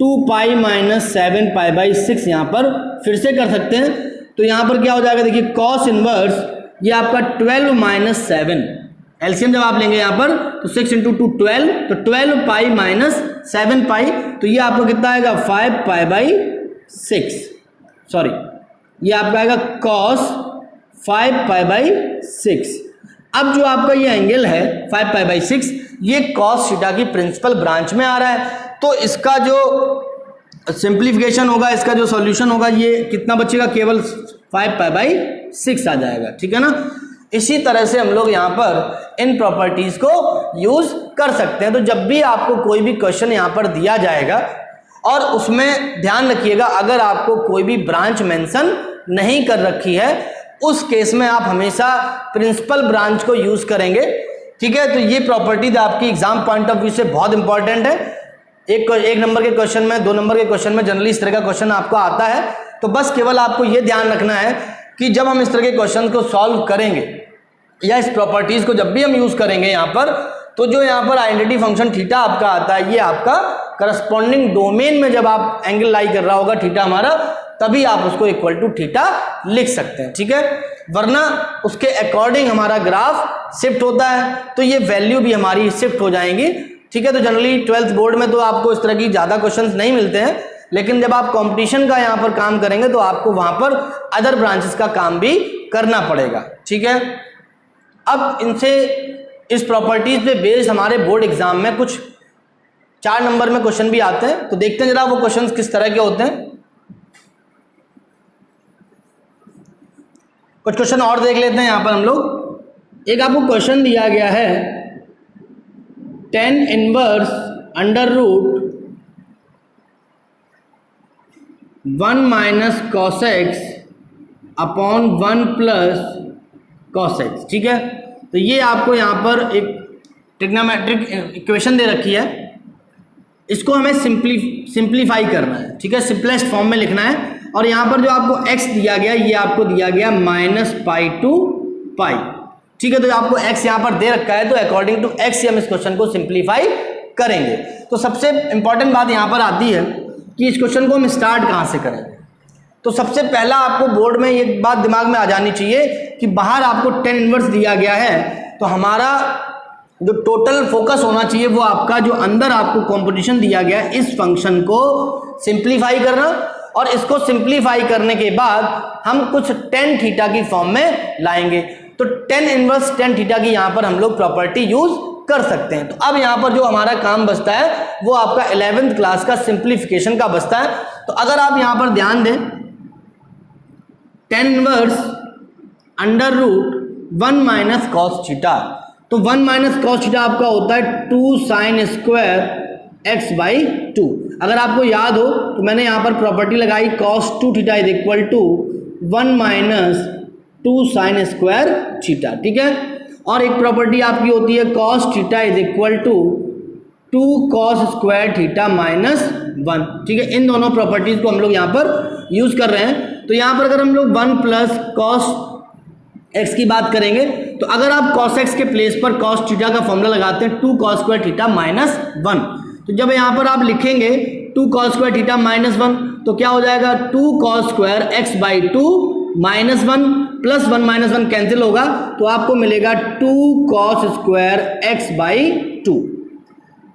2π - 7π/6 यहाँ पर फिर से कर सकते हैं। तो यहाँ पर क्या हो जाएगा, देखिए कॉस इनवर्स, ये आपका 12 - 7, एलसीएम जब आप लेंगे यहाँ पर, तो 6 × 2 12, तो 12π - 7π, तो ये आपको कितना आएगा 5π/6, सॉरी ये आपका आएगा कॉस 5π/6। अब जो आपका ये एंगल है 5π/6, ये कॉस थीटा की प्रिंसिपल ब्रांच में आ रहा है, तो इसका जो सिंप्लीफिकेशन होगा, इसका जो सॉल्यूशन होगा, ये कितना बचेगा, केवल 5π/6 आ जाएगा, ठीक है ना। इसी तरह से हम लोग यहाँ पर इन प्रॉपर्टीज को यूज कर सकते हैं। तो जब भी आपको कोई भी क्वेश्चन यहाँ पर दिया जाएगा, और उसमें ध्यान रखिएगा अगर आपको कोई भी ब्रांच मेंशन नहीं कर रखी है, उस केस में आप हमेशा प्रिंसिपल ब्रांच को यूज करेंगे, ठीक है। तो ये प्रॉपर्टीज आपकी एग्जाम पॉइंट ऑफ व्यू से बहुत इंपॉर्टेंट है। एक नंबर के क्वेश्चन में, 2 नंबर के क्वेश्चन में जनरली इस तरह का क्वेश्चन आपको आता है, तो बस केवल आपको ये ध्यान रखना है कि जब हम इस तरह के क्वेश्चन को सॉल्व करेंगे या इस प्रॉपर्टीज को जब भी हम यूज करेंगे यहाँ पर, तो जो यहाँ पर आइडेंटिटी फंक्शन थीटा आपका आता है, ये आपका करस्पॉन्डिंग डोमेन में जब आप एंगल लाई कर रहा होगा थीटा हमारा, तभी आप उसको इक्वल टू थीटा लिख सकते हैं, ठीक है। वरना उसके अकॉर्डिंग हमारा ग्राफ शिफ्ट होता है, तो ये वैल्यू भी हमारी शिफ्ट हो जाएंगी, ठीक है। तो जनरली 12th बोर्ड में तो आपको इस तरह की ज़्यादा क्वेश्चंस नहीं मिलते हैं, लेकिन जब आप कंपटीशन का यहाँ पर काम करेंगे तो आपको वहाँ पर अदर ब्रांचेस का काम भी करना पड़ेगा, ठीक है। अब इनसे इस प्रॉपर्टीज पे बेस्ड हमारे बोर्ड एग्जाम में कुछ 4 नंबर में क्वेश्चन भी आते हैं, तो देखते हैं जरा वो क्वेश्चंस किस तरह के होते हैं। कुछ क्वेश्चन और देख लेते हैं यहाँ पर हम लोग। एक आपको क्वेश्चन दिया गया है, tan inverse under root 1 minus cos x upon 1 plus cos x, ठीक है। तो ये आपको यहाँ पर एक ट्रिग्नोमेट्रिक इक्वेशन दे रखी है, इसको हमें सिंप्लीफाई करना है, ठीक है, सिंपलेस्ट फॉर्म में लिखना है। और यहाँ पर जो आपको x दिया गया, ये आपको दिया गया -पाई टू पाई, ठीक है। तो आपको x यहाँ पर दे रखा है, तो अकॉर्डिंग टू x हम इस क्वेश्चन को सिंप्लीफाई करेंगे। तो सबसे इंपॉर्टेंट बात यहाँ पर आती है कि इस क्वेश्चन को हम स्टार्ट कहाँ से करेंगे। तो सबसे पहला आपको बोर्ड में ये बात दिमाग में आ जानी चाहिए कि बाहर आपको tan इनवर्स दिया गया है, तो हमारा जो टोटल फोकस होना चाहिए वो आपका जो अंदर आपको कॉम्पोजिशन दिया गया है, इस फंक्शन को सिंप्लीफाई करना, और इसको सिंप्लीफाई करने के बाद हम कुछ tan थीटा की फॉर्म में लाएंगे। तो tan इनवर्स tan थीटा की यहाँ पर हम लोग प्रॉपर्टी यूज कर सकते हैं। तो अब यहाँ पर जो हमारा काम बचता है वो आपका 11th क्लास का सिंप्लीफिकेशन का बचता है। तो अगर आप यहाँ पर ध्यान दें, tan inverse under root 1 minus cos theta, तो 1 माइनस कॉस थीटा आपका होता है 2 साइन स्क्वायर x बाई 2। अगर आपको याद हो तो मैंने यहाँ पर प्रॉपर्टी लगाई cos 2 theta is equal to 1 minus 2 sine square theta, ठीक है। और एक प्रॉपर्टी आपकी होती है cos theta is equal to 2 cos square theta minus 1, ठीक है। इन दोनों प्रॉपर्टीज को हम लोग यहाँ पर यूज कर रहे हैं। तो यहाँ पर अगर हम लोग 1 प्लस कॉस एक्स की बात करेंगे, तो अगर आप cos x के प्लेस पर cos थीटा का फॉर्मूला लगाते हैं 2 cos स्क्वायर थीटा माइनस 1, तो जब यहाँ पर आप लिखेंगे 2 cos स्क्वायर थीटा माइनस 1, तो क्या हो जाएगा 2 cos square x by 2 minus 1 plus 1 minus 1 cancel होगा, तो आपको मिलेगा 2 cos स्क्वायर x बाई 2।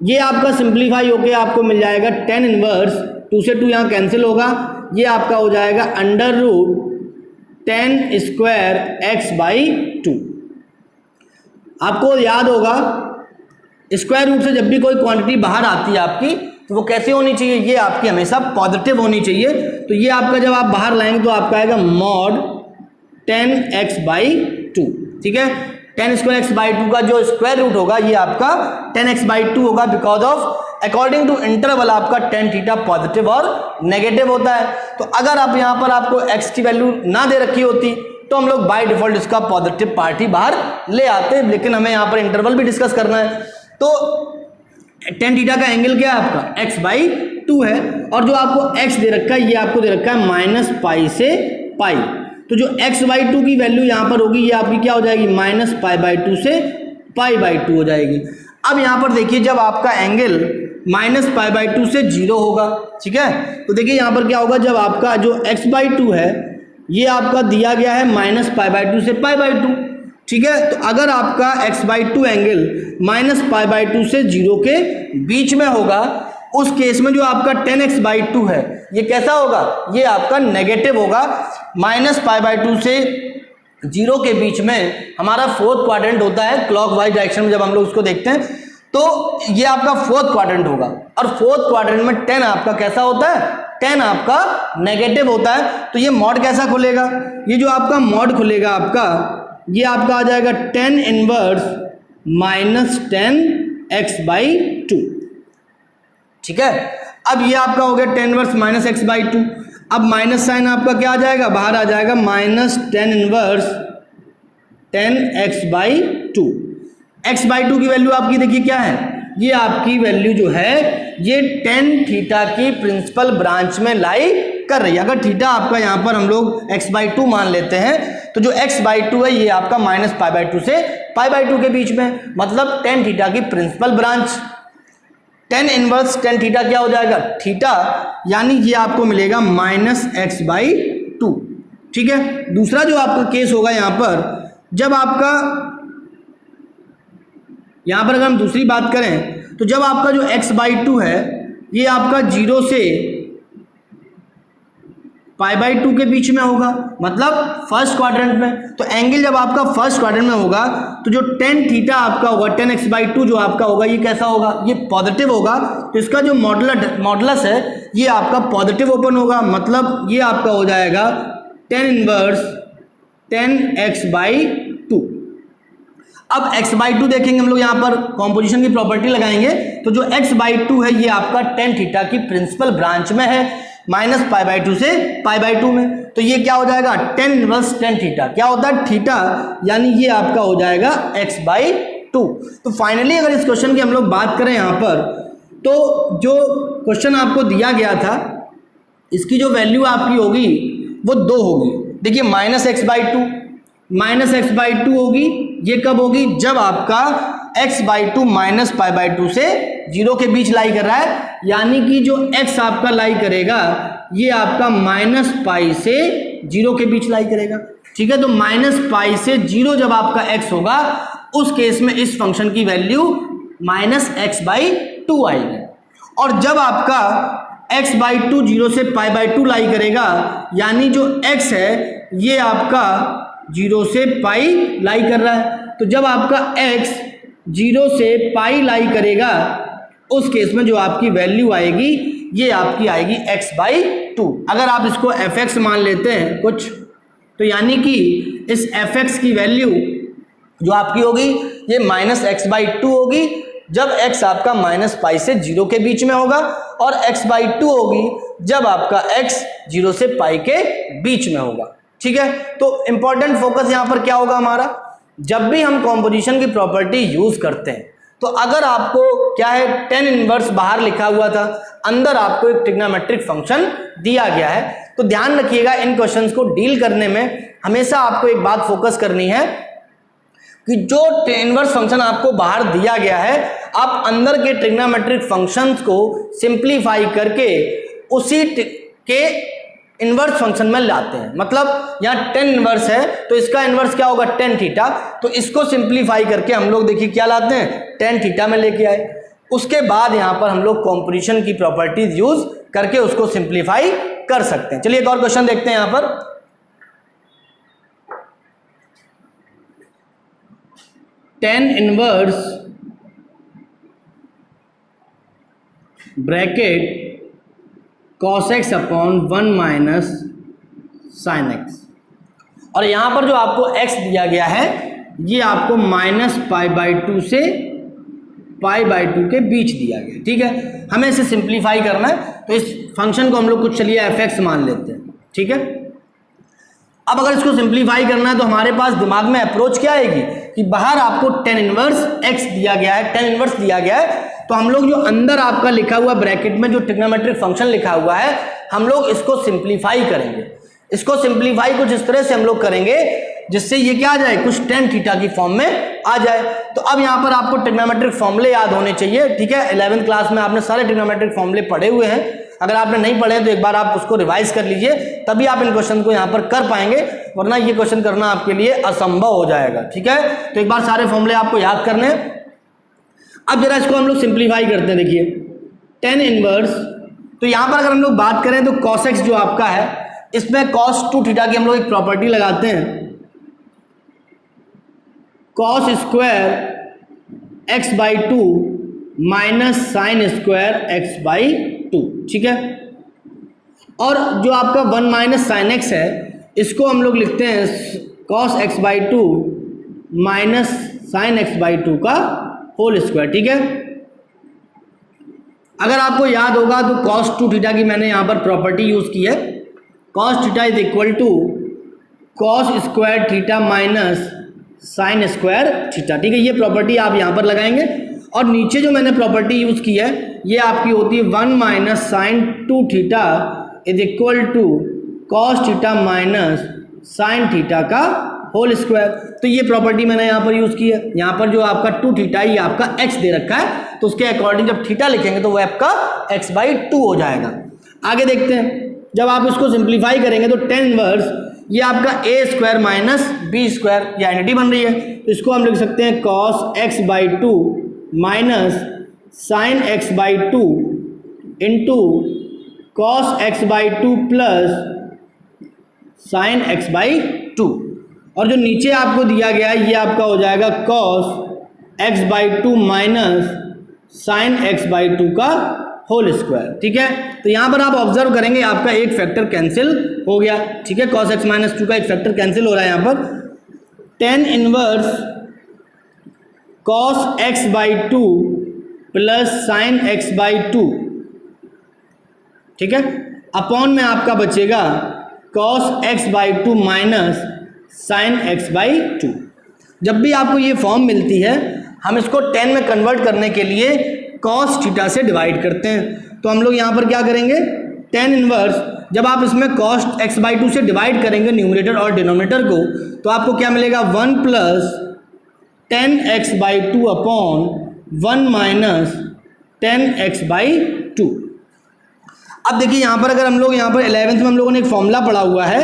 ये आपका सिंप्लीफाई होके आपको मिल जाएगा tan इनवर्स 2 से 2 यहाँ कैंसिल होगा, ये आपका हो जाएगा under root tan square x by 2। आपको याद होगा स्क्वायर रूट से जब भी कोई क्वांटिटी बाहर आती है आपकी, तो वो कैसे होनी चाहिए, ये आपकी हमेशा पॉजिटिव होनी चाहिए। तो ये आपका जब आप बाहर लाएंगे तो आपका आएगा मॉड 10x बाई 2, ठीक है। 10 स्क्वायर x बाई 2 का जो स्क्वायर रूट होगा ये आपका 10x बाई 2 होगा, because of according to interval आपका tan थीटा पॉजिटिव और नेगेटिव होता है। तो अगर आप यहाँ पर आपको x की वैल्यू ना दे रखी होती तो हम लोग बाय डिफॉल्ट इसका पॉजिटिव पार्ट ही बाहर ले आते, लेकिन हमें यहाँ पर इंटरवल भी डिस्कस करना है। तो tan थीटा का एंगल क्या है आपका x बाई 2 है, और जो आपको x दे रखा है ये आपको दे रखा है माइनस पाई से पाई। तो जो x बाई 2 की वैल्यू यहाँ पर होगी ये आपकी क्या हो जाएगी, माइनस पाई बाई 2 से पाई बाई 2 हो जाएगी। अब यहाँ पर देखिए जब आपका एंगल माइनस पाई बाई 2 से 0 होगा, ठीक है, तो देखिए यहाँ पर क्या होगा, जब आपका जो x बाई 2 है ये आपका दिया गया है माइनस पाई बाई 2 से पाई बाई 2, ठीक है। तो अगर आपका x by 2 angle minus pi by 2 से 0 के बीच में होगा, उस केस में जो आपका 10x बाई 2 है ये कैसा होगा, ये आपका नेगेटिव होगा। माइनस पाई बाई 2 से 0 के बीच में हमारा फोर्थ क्वाड्रेंट होता है क्लॉकवाइज डायरेक्शन में, जब हम लोग उसको देखते हैं तो ये आपका फोर्थ क्वाड्रेंट होगा, और फोर्थ क्वाड्रेंट में 10 आपका कैसा होता है, 10 आपका नेगेटिव होता है। तो ये मॉड कैसा खुलेगा, ये जो आपका मॉड खुलेगा आपका, ये आपका आ जाएगा 10 इनवर्स माइनस 10x बाई 2, ठीक है। अब ये आपका हो गया 10 इनवर्स माइनस x बाई 2। अब माइनस साइन आपका क्या आ जाएगा, बाहर आ जाएगा minus 10 inverse 10x by 2। x by 2 की वैल्यू आपकी देखिए क्या है, ये आपकी वैल्यू जो है ये tan थीटा की प्रिंसिपल ब्रांच में लाई कर रही है। अगर थीटा आपका यहाँ पर हम लोग x/2 मान लेते हैं तो जो x/2 है ये आपका -π/2 से π/2 के बीच में, मतलब tan थीटा की principal branch. tan inverse tan theta क्या हो जाएगा, थीटा, यानी ये आपको मिलेगा -x/2। ठीक है। दूसरा जो आपका केस होगा यहाँ पर, जब आपका यहाँ पर अगर हम दूसरी बात करें तो जब आपका जो x/2 है ये आपका 0 से π/2 के बीच में होगा, मतलब फर्स्ट क्वाड्रेंट में। तो एंगल जब आपका फर्स्ट क्वाड्रेंट में होगा तो जो tan थीटा आपका होगा, tan x/2 जो आपका होगा ये कैसा होगा, ये पॉजिटिव होगा। तो इसका जो मॉडुलस है ये आपका पॉजिटिव ओपन होगा, मतलब ये आपका हो जाएगा tan इनवर्स tan x/2। अब x/2 देखेंगे हम लोग, यहाँ पर कॉम्पोजिशन की प्रॉपर्टी लगाएंगे तो जो x/2 है ये आपका tan थीटा की प्रिंसिपल ब्रांच में है, -π/2 से π/2 में। तो ये क्या हो जाएगा, tan इनवर्स tan थीटा क्या होता है, थीटा, यानी ये आपका हो जाएगा x/2। तो फाइनली अगर इस क्वेश्चन की हम लोग बात करें यहाँ पर, तो जो क्वेश्चन आपको दिया गया था इसकी जो वैल्यू आपकी होगी वो 2 होगी। देखिए -x/2 होगी, ये कब होगी, जब आपका x/2 -π/2 से 0 के बीच लाई कर रहा है, यानी कि जो x आपका लाई करेगा ये आपका -π से 0 के बीच लाई करेगा। ठीक है। तो -π से 0 जब आपका x होगा उस केस में इस फंक्शन की वैल्यू -x/2 आएगी। और जब आपका x/2 0 से π/2 लाई करेगा, यानी जो x है ये आपका 0 से पाई लाई कर रहा है, तो जब आपका x 0 से पाई लाई करेगा उस केस में जो आपकी वैल्यू आएगी ये आपकी आएगी x/2। अगर आप इसको fx मान लेते हैं कुछ, तो यानी कि इस fx की वैल्यू जो आपकी होगी ये -x/2 होगी जब x आपका -π से 0 के बीच में होगा, और x/2 होगी जब आपका x 0 से π के बीच में होगा। ठीक है। तो इंपॉर्टेंट फोकस यहां पर क्या होगा हमारा, जब भी हम कॉम्पोजिशन की प्रॉपर्टी यूज करते हैं तो अगर आपको क्या है tan इनवर्स बाहर लिखा हुआ था, अंदर आपको एक ट्रिग्नोमेट्रिक फंक्शन दिया गया है, तो ध्यान रखिएगा इन क्वेश्चंस को डील करने में हमेशा आपको एक बात फोकस करनी है कि जो tan इनवर्स फंक्शन आपको बाहर दिया गया है आप अंदर के ट्रिग्नोमेट्रिक फंक्शंस को सिंप्लीफाई करके उसी के इनवर्स फंक्शन में लाते हैं। मतलब यहाँ tan इनवर्स है तो इसका इनवर्स क्या होगा, tan थीटा, तो इसको सिंप्लीफाई करके हम लोग देखिए क्या लाते हैं, tan थीटा में लेके आए। उसके बाद यहाँ पर हम लोग कॉम्पोजिशन की प्रॉपर्टीज यूज करके उसको सिंप्लीफाई कर सकते हैं। चलिए एक और क्वेश्चन देखते हैं यहाँ पर। tan inverse bracket cos x upon 1 - sin x, और यहाँ पर जो आपको x दिया गया है ये आपको -π/2 से π/2 के बीच दिया गया। ठीक है। हमें इसे सिंप्लीफाई करना है तो इस फंक्शन को हम लोग कुछ चलिए fx मान लेते हैं। ठीक है। अब अगर इसको सिंप्लीफाई करना है तो हमारे पास दिमाग में अप्रोच क्या आएगी कि बाहर आपको tan इनवर्स x दिया गया है, tan इनवर्स दिया गया है, तो हम लोग जो अंदर आपका लिखा हुआ ब्रैकेट में जो ट्रिग्नोमेट्रिक फंक्शन लिखा हुआ है हम लोग इसको सिंप्लीफाई करेंगे। इसको सिंप्लीफाई कुछ इस तरह से हम लोग करेंगे जिससे ये क्या आ जाए, कुछ tan थीटा की फॉर्म में आ जाए। तो अब यहाँ पर आपको ट्रिग्नोमेट्रिक फॉर्मूले याद होने चाहिए। ठीक है। 11th क्लास में आपने सारे ट्रिग्नोमेट्रिक फॉर्मूले पढ़े हुए हैं, अगर आपने नहीं पढ़े तो एक बार आप उसको रिवाइज कर लीजिए, तभी आप इन क्वेश्चन को यहाँ पर कर पाएंगे, वरना ये क्वेश्चन करना आपके लिए असंभव हो जाएगा। ठीक है। तो एक बार सारे फॉर्मूले आपको याद करने हैं। अब जरा इसको हम लोग सिंप्लीफाई करते हैं। देखिए tan इनवर्स, तो यहाँ पर अगर हम लोग बात करें तो cos x जो आपका है इसमें cos 2 थीटा की हम लोग एक प्रॉपर्टी लगाते हैं, cos square x/2 minus sine square x/2। ठीक है। और जो आपका 1 - sin x है इसको हम लोग लिखते हैं cos x/2 minus sine x/2 का होल स्क्वायर। ठीक है। अगर आपको याद होगा तो cos 2 थीटा की मैंने यहाँ पर प्रॉपर्टी यूज की है, cos theta is equal to cos square theta minus sine square theta. ठीक है। ये प्रॉपर्टी आप यहाँ पर लगाएंगे, और नीचे जो मैंने प्रॉपर्टी यूज की है ये आपकी होती है 1 - sin 2 theta is equal to cos theta minus sine theta का होल स्क्वायर। तो ये प्रॉपर्टी मैंने यहाँ पर यूज़ की है। यहाँ पर जो आपका 2 थीटा ये आपका x दे रखा है, तो उसके अकॉर्डिंग जब थीटा लिखेंगे तो वो आपका x/2 हो जाएगा। आगे देखते हैं, जब आप इसको सिंप्लीफाई करेंगे तो tan इनवर्स ये आपका a square minus b square ये आइडेंटिटी बन रही है, तो इसको हम लिख सकते हैं cos x/2 minus sine x/2 into cos x/2 plus sine x/2, और जो नीचे आपको दिया गया है ये आपका हो जाएगा cos x/2 minus sine x/2 का होल स्क्वायर। ठीक है, तो यहाँ पर आप ऑब्जर्व करेंगे आपका एक फैक्टर कैंसिल हो गया। ठीक है, cos x माइनस 2 का एक फैक्टर कैंसिल हो रहा है यहाँ पर। tan inverse cos x/2 plus sine x/2, ठीक है, अपॉन में आपका बचेगा cos x/2 minus sine x/2। जब भी आपको ये फॉर्म मिलती है हम इसको tan में कन्वर्ट करने के लिए cos थीटा से डिवाइड करते हैं। तो हम लोग यहाँ पर क्या करेंगे, tan इनवर्स जब आप इसमें cos x/2 से डिवाइड करेंगे न्यूमरेटर और डिनोमिनेटर को, तो आपको क्या मिलेगा 1 plus tan x/2 upon 1 minus tan x/2। अब देखिए यहाँ पर अगर हम लोग यहाँ पर 11th में हम लोगों ने एक फॉर्मूला पढ़ा हुआ है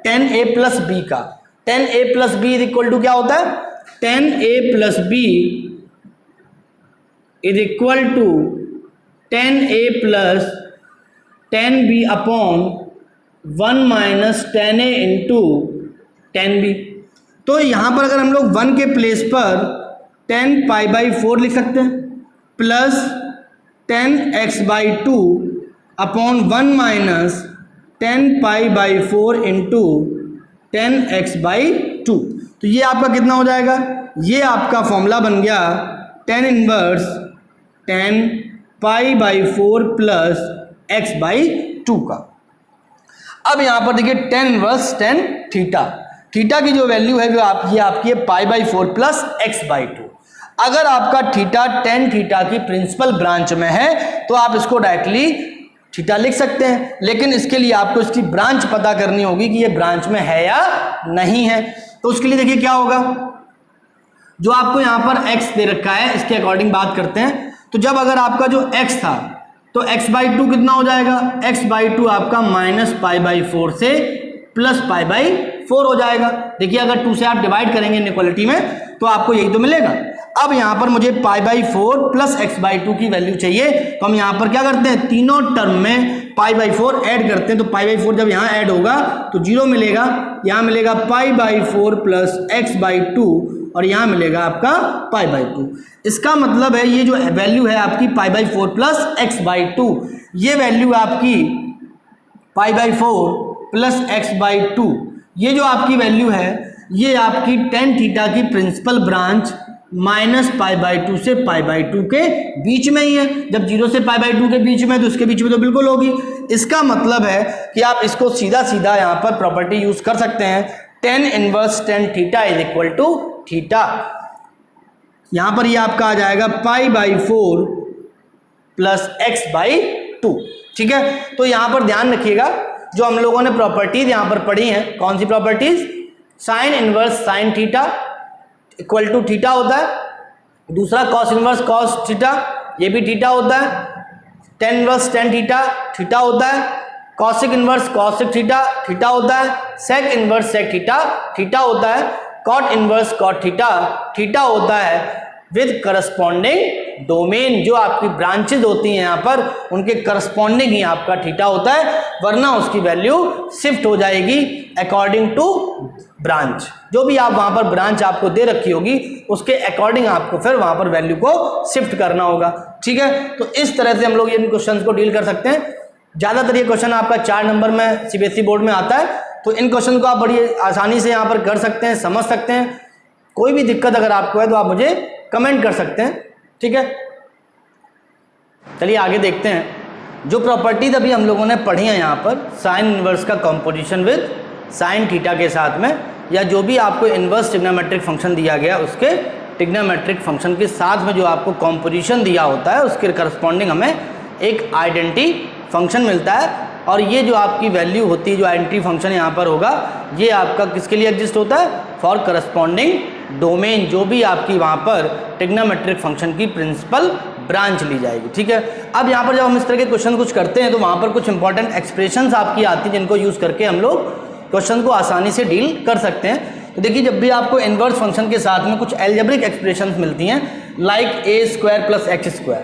tan a प्लस बी का। tan a plus b is equal to क्या होता है, tan a plus b is equal to tan a plus tan b upon 1 minus tan a into tan b। तो यहाँ पर अगर हम लोग 1 के प्लेस पर tan π/4 लिख सकते हैं plus tan x/2 upon 1 minus tan π/4 into tan x/2। तो ये आपका कितना हो जाएगा, ये आपका फॉर्मूला बन गया tan inverse tan π/4 plus x/2 का। अब यहाँ पर देखिए tan inverse tan theta, theta की जो वैल्यू है वो आपकी है π/4 प्लस x/2। अगर आपका थीटा tan थीटा की प्रिंसिपल ब्रांच में है तो आप इसको डायरेक्टली थीटा लिख सकते हैं, लेकिन इसके लिए आपको इसकी ब्रांच पता करनी होगी कि ये ब्रांच में है या नहीं है। तो उसके लिए देखिए क्या होगा, जो आपको यहाँ पर x दे रखा है इसके अकॉर्डिंग बात करते हैं। तो जब अगर आपका जो x था तो x/2 कितना हो जाएगा, x/2 आपका माइनस π/4 से प्लस π/4 हो जाएगा। देखिए अगर 2 से आप डिवाइड करेंगे इनइक्वालिटी में तो आपको यही तो मिलेगा। अब यहाँ पर मुझे π/4 प्लस x/2 की वैल्यू चाहिए, तो हम यहाँ पर क्या करते हैं, तीनों टर्म में π/4 ऐड करते हैं। तो π/4 जब यहाँ ऐड होगा तो 0 मिलेगा, यहाँ मिलेगा π/4 प्लस x/2 और यहाँ मिलेगा आपका π/2। इसका मतलब है ये जो वैल्यू है आपकी π/4 प्लस x/2, ये वैल्यू आपकी π/4 प्लस x/2, ये जो आपकी वैल्यू है ये आपकी tan थीटा की प्रिंसिपल ब्रांच माइनस π/2 से π/2 के बीच में ही है। जब 0 से π/2 के बीच में तो उसके बीच में तो बिल्कुल होगी। इसका मतलब है कि आप इसको सीधा सीधा यहाँ पर प्रॉपर्टी यूज कर सकते हैं, tan inverse tan theta is equal to theta. यहाँ पर ये आपका आ जाएगा π/4 प्लस x/2। ठीक है, तो यहाँ पर ध्यान रखिएगा जो हम लोगों ने प्रॉपर्टीज यहाँ पर पढ़ी हैं, कौन सी properties, sine inverse sine theta equal to theta होता है, दूसरा कॉस इनवर्स कॉस थीटा ये भी थीटा होता है, tan inverse tan theta theta होता है, cosec inverse cosec theta theta होता है, sec inverse sec theta theta होता है, cot inverse cot theta theta होता है विद करस्पॉन्डिंग डोमेन। जो आपकी ब्रांचेज होती हैं यहाँ पर उनके करस्पॉन्डिंग ही आपका थीटा होता है, वरना उसकी वैल्यू शिफ्ट हो जाएगी अकॉर्डिंग टू ब्रांच। जो भी आप वहाँ पर ब्रांच आपको दे रखी होगी उसके अकॉर्डिंग आपको फिर वहाँ पर वैल्यू को शिफ्ट करना होगा। ठीक है, तो इस तरह से हम लोग इन क्वेश्चन को डील कर सकते हैं। ज़्यादातर ये क्वेश्चन आपका 4 नंबर में सीबीएसई बोर्ड में आता है, तो इन क्वेश्चन को आप बड़ी आसानी से यहाँ पर कर सकते हैं, समझ सकते हैं। कोई भी दिक्कत अगर आपको है तो आप मुझे कमेंट कर सकते हैं। ठीक है, चलिए आगे देखते हैं। जो प्रॉपर्टीज अभी हम लोगों ने पढ़ी हैं यहाँ पर, साइन इनवर्स का कॉम्पोजिशन विद साइन थीटा के साथ में, या जो भी आपको इनवर्स ट्रिग्नोमेट्रिक फंक्शन दिया गया उसके ट्रिग्नोमेट्रिक फंक्शन के साथ में जो आपको कॉम्पोजिशन दिया होता है उसके करस्पॉन्डिंग हमें एक आइडेंटिटी फंक्शन मिलता है, और ये जो आपकी वैल्यू होती है, जो आइडेंटिटी फंक्शन यहाँ पर होगा, ये आपका किसके लिए एग्जिस्ट होता है? फॉर करस्पॉन्डिंग डोमेन, जो भी आपकी वहाँ पर ट्रिग्नोमेट्रिक फंक्शन की प्रिंसिपल ब्रांच ली जाएगी। ठीक है, अब यहाँ पर जब हम इस तरह के क्वेश्चन कुछ करते हैं तो वहाँ पर कुछ इंपॉर्टेंट एक्सप्रेशंस आपकी आती हैं जिनको यूज़ करके हम लोग क्वेश्चन को आसानी से डील कर सकते हैं। तो देखिए, जब भी आपको इनवर्स फंक्शन के साथ में कुछ एल्जेब्रिक एक्सप्रेशंस मिलती हैं like a square plus x square,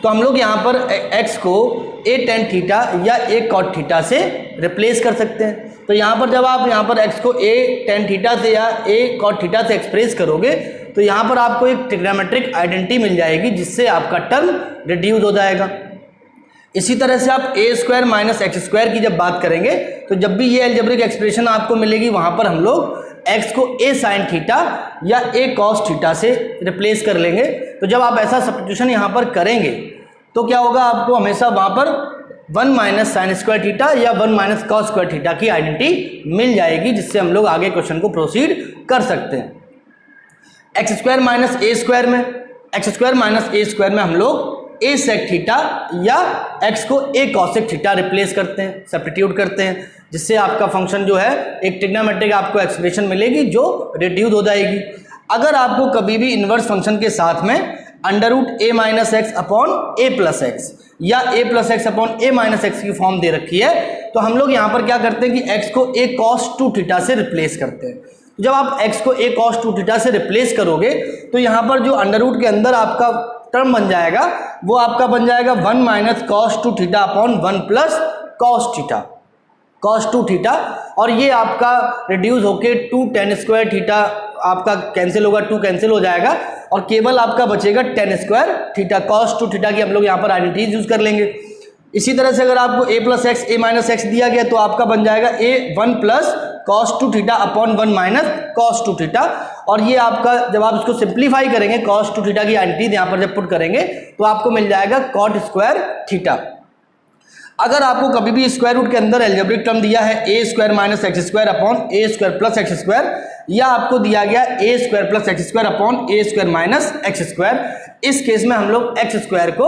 तो हम लोग यहाँ पर x को a tan थीटा या a cot थीटा से रिप्लेस कर सकते हैं। तो यहाँ पर जब आप यहाँ पर x को a tan थीटा से या a cot थीटा से एक्सप्रेस करोगे तो यहाँ पर आपको एक ट्रिग्नोमेट्रिक आइडेंटिटी मिल जाएगी जिससे आपका टर्म रिड्यूस हो जाएगा। इसी तरह से आप a square minus x square की जब बात करेंगे तो जब भी ये एल्जेब्रिक एक्सप्रेशन आपको मिलेगी वहाँ पर हम लोग x को a साइन थीटा या a कॉस थीटा से रिप्लेस कर लेंगे। तो जब आप ऐसा सब्स्टिट्यूशन यहाँ पर करेंगे तो क्या होगा, आपको हमेशा वहाँ पर 1 माइनस साइन स्क्वायर थीटा या 1 माइनस कॉस स्क्वायर थीटा की आइडेंटिटी मिल जाएगी, जिससे हम लोग आगे क्वेश्चन को प्रोसीड कर सकते हैं। एक्स स्क्वायर माइनस ए स्क्वायर में, एक्स स्क्वायर माइनस ए स्क्वायर में हम लोग a सेक थीटा या x को a कॉसेक थीटा रिप्लेस करते हैं, सब्स्टिट्यूट करते हैं, जिससे आपका फंक्शन जो है एक ट्रिग्नोमेट्रिक आपको एक्सप्रेशन मिलेगी जो रिड्यूस हो जाएगी। अगर आपको कभी भी इनवर्स फंक्शन के साथ में under root a minus x upon a plus x या a plus x upon a minus x की फॉर्म दे रखी है तो हम लोग यहाँ पर क्या करते हैं कि x को a कॉस 2 थीटा से रिप्लेस करते हैं। जब आप x को a कॉस 2 थीटा से रिप्लेस करोगे तो यहाँ पर जो अंडर रूट के अंदर आपका टर्म बन जाएगा वो आपका बन जाएगा 1 minus cos 2 theta upon 1 plus cos theta, cos 2 theta, और ये आपका रिड्यूस होके 2 tan स्क्वायर थीटा आपका कैंसिल होगा, 2 कैंसिल हो जाएगा और केवल आपका बचेगा tan square theta. Cos 2 theta की हम लोग यहाँ पर आइडेंटिटीज यूज कर लेंगे। इसी तरह से अगर आपको a plus x a minus x दिया गया तो आपका बन जाएगा a 1 plus cos 2 theta upon 1 minus cos 2 theta, और ये आपका जब आप इसको सिंप्लीफाई करेंगे कॉस 2 थीटा की आइडेंटिटी यहाँ पर जब पुट करेंगे तो आपको मिल जाएगा कॉट स्क्वायर थीटा। अगर आपको कभी भी स्क्वायर रूट के अंदर एल्जेब्रिक टर्म दिया है a square minus x square upon a square plus x square, या आपको दिया गया a square plus x square upon a square minus x square, इस केस में हम लोग एक्स स्क्वायर को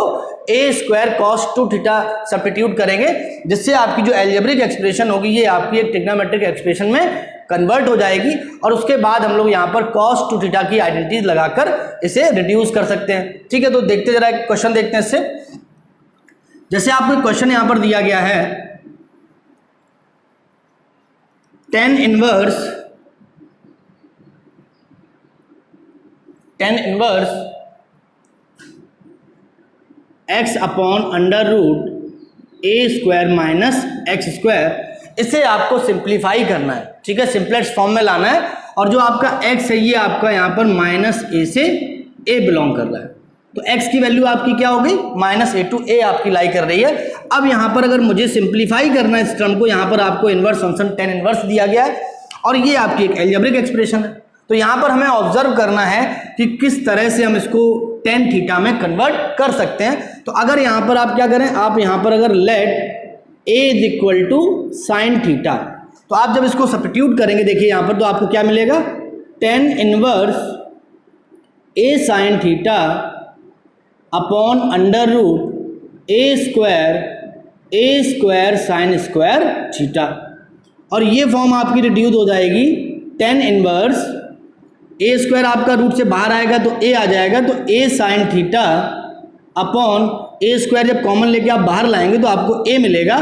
a square cos 2 theta substitute करेंगे, जिससे आपकी जो एल्जेब्रिक एक्सप्रेशन होगी ये आपकी एक ट्रिग्नोमेट्रिक एक्सप्रेशन में कन्वर्ट हो जाएगी और उसके बाद हम लोग यहाँ पर कॉस 2 थीटा की आइडेंटिटी लगाकर इसे रिड्यूस कर सकते हैं। ठीक है, तो देखते जरा एक क्वेश्चन देखते हैं इससे। जैसे आपको क्वेश्चन यहां पर दिया गया है tan inverse x upon under root a square minus x square, इसे आपको सिंप्लीफाई करना है। ठीक है, सिंपलेस्ट फॉर्म में लाना है और जो आपका x है ये आपका यहाँ पर माइनस a से a बिलोंग कर रहा है, तो x की वैल्यू आपकी क्या हो गई, माइनस a टू a आपकी लाई कर रही है। अब यहाँ पर अगर मुझे सिंप्लीफाई करना है इस टर्म को, यहाँ पर आपको इनवर्स फंक्शन tan इनवर्स दिया गया है और ये आपकी एक एल्जेब्रिक एक्सप्रेशन है। तो यहाँ पर हमें ऑब्जर्व करना है कि किस तरह से हम इसको tan थीटा में कन्वर्ट कर सकते हैं। तो अगर यहाँ पर आप क्या करें, आप यहाँ पर अगर let a is equal to sine theta, तो आप जब इसको सब्स्टिट्यूट करेंगे देखिए यहाँ पर तो आपको क्या मिलेगा, tan inverse a sine theta upon under root a square sine square theta, और ये फॉर्म आपकी रिड्यूस हो जाएगी tan इनवर्स a स्क्वायर आपका रूट से बाहर आएगा तो a आ जाएगा, तो a sine theta upon a square जब कॉमन लेके आप बाहर लाएंगे तो आपको a मिलेगा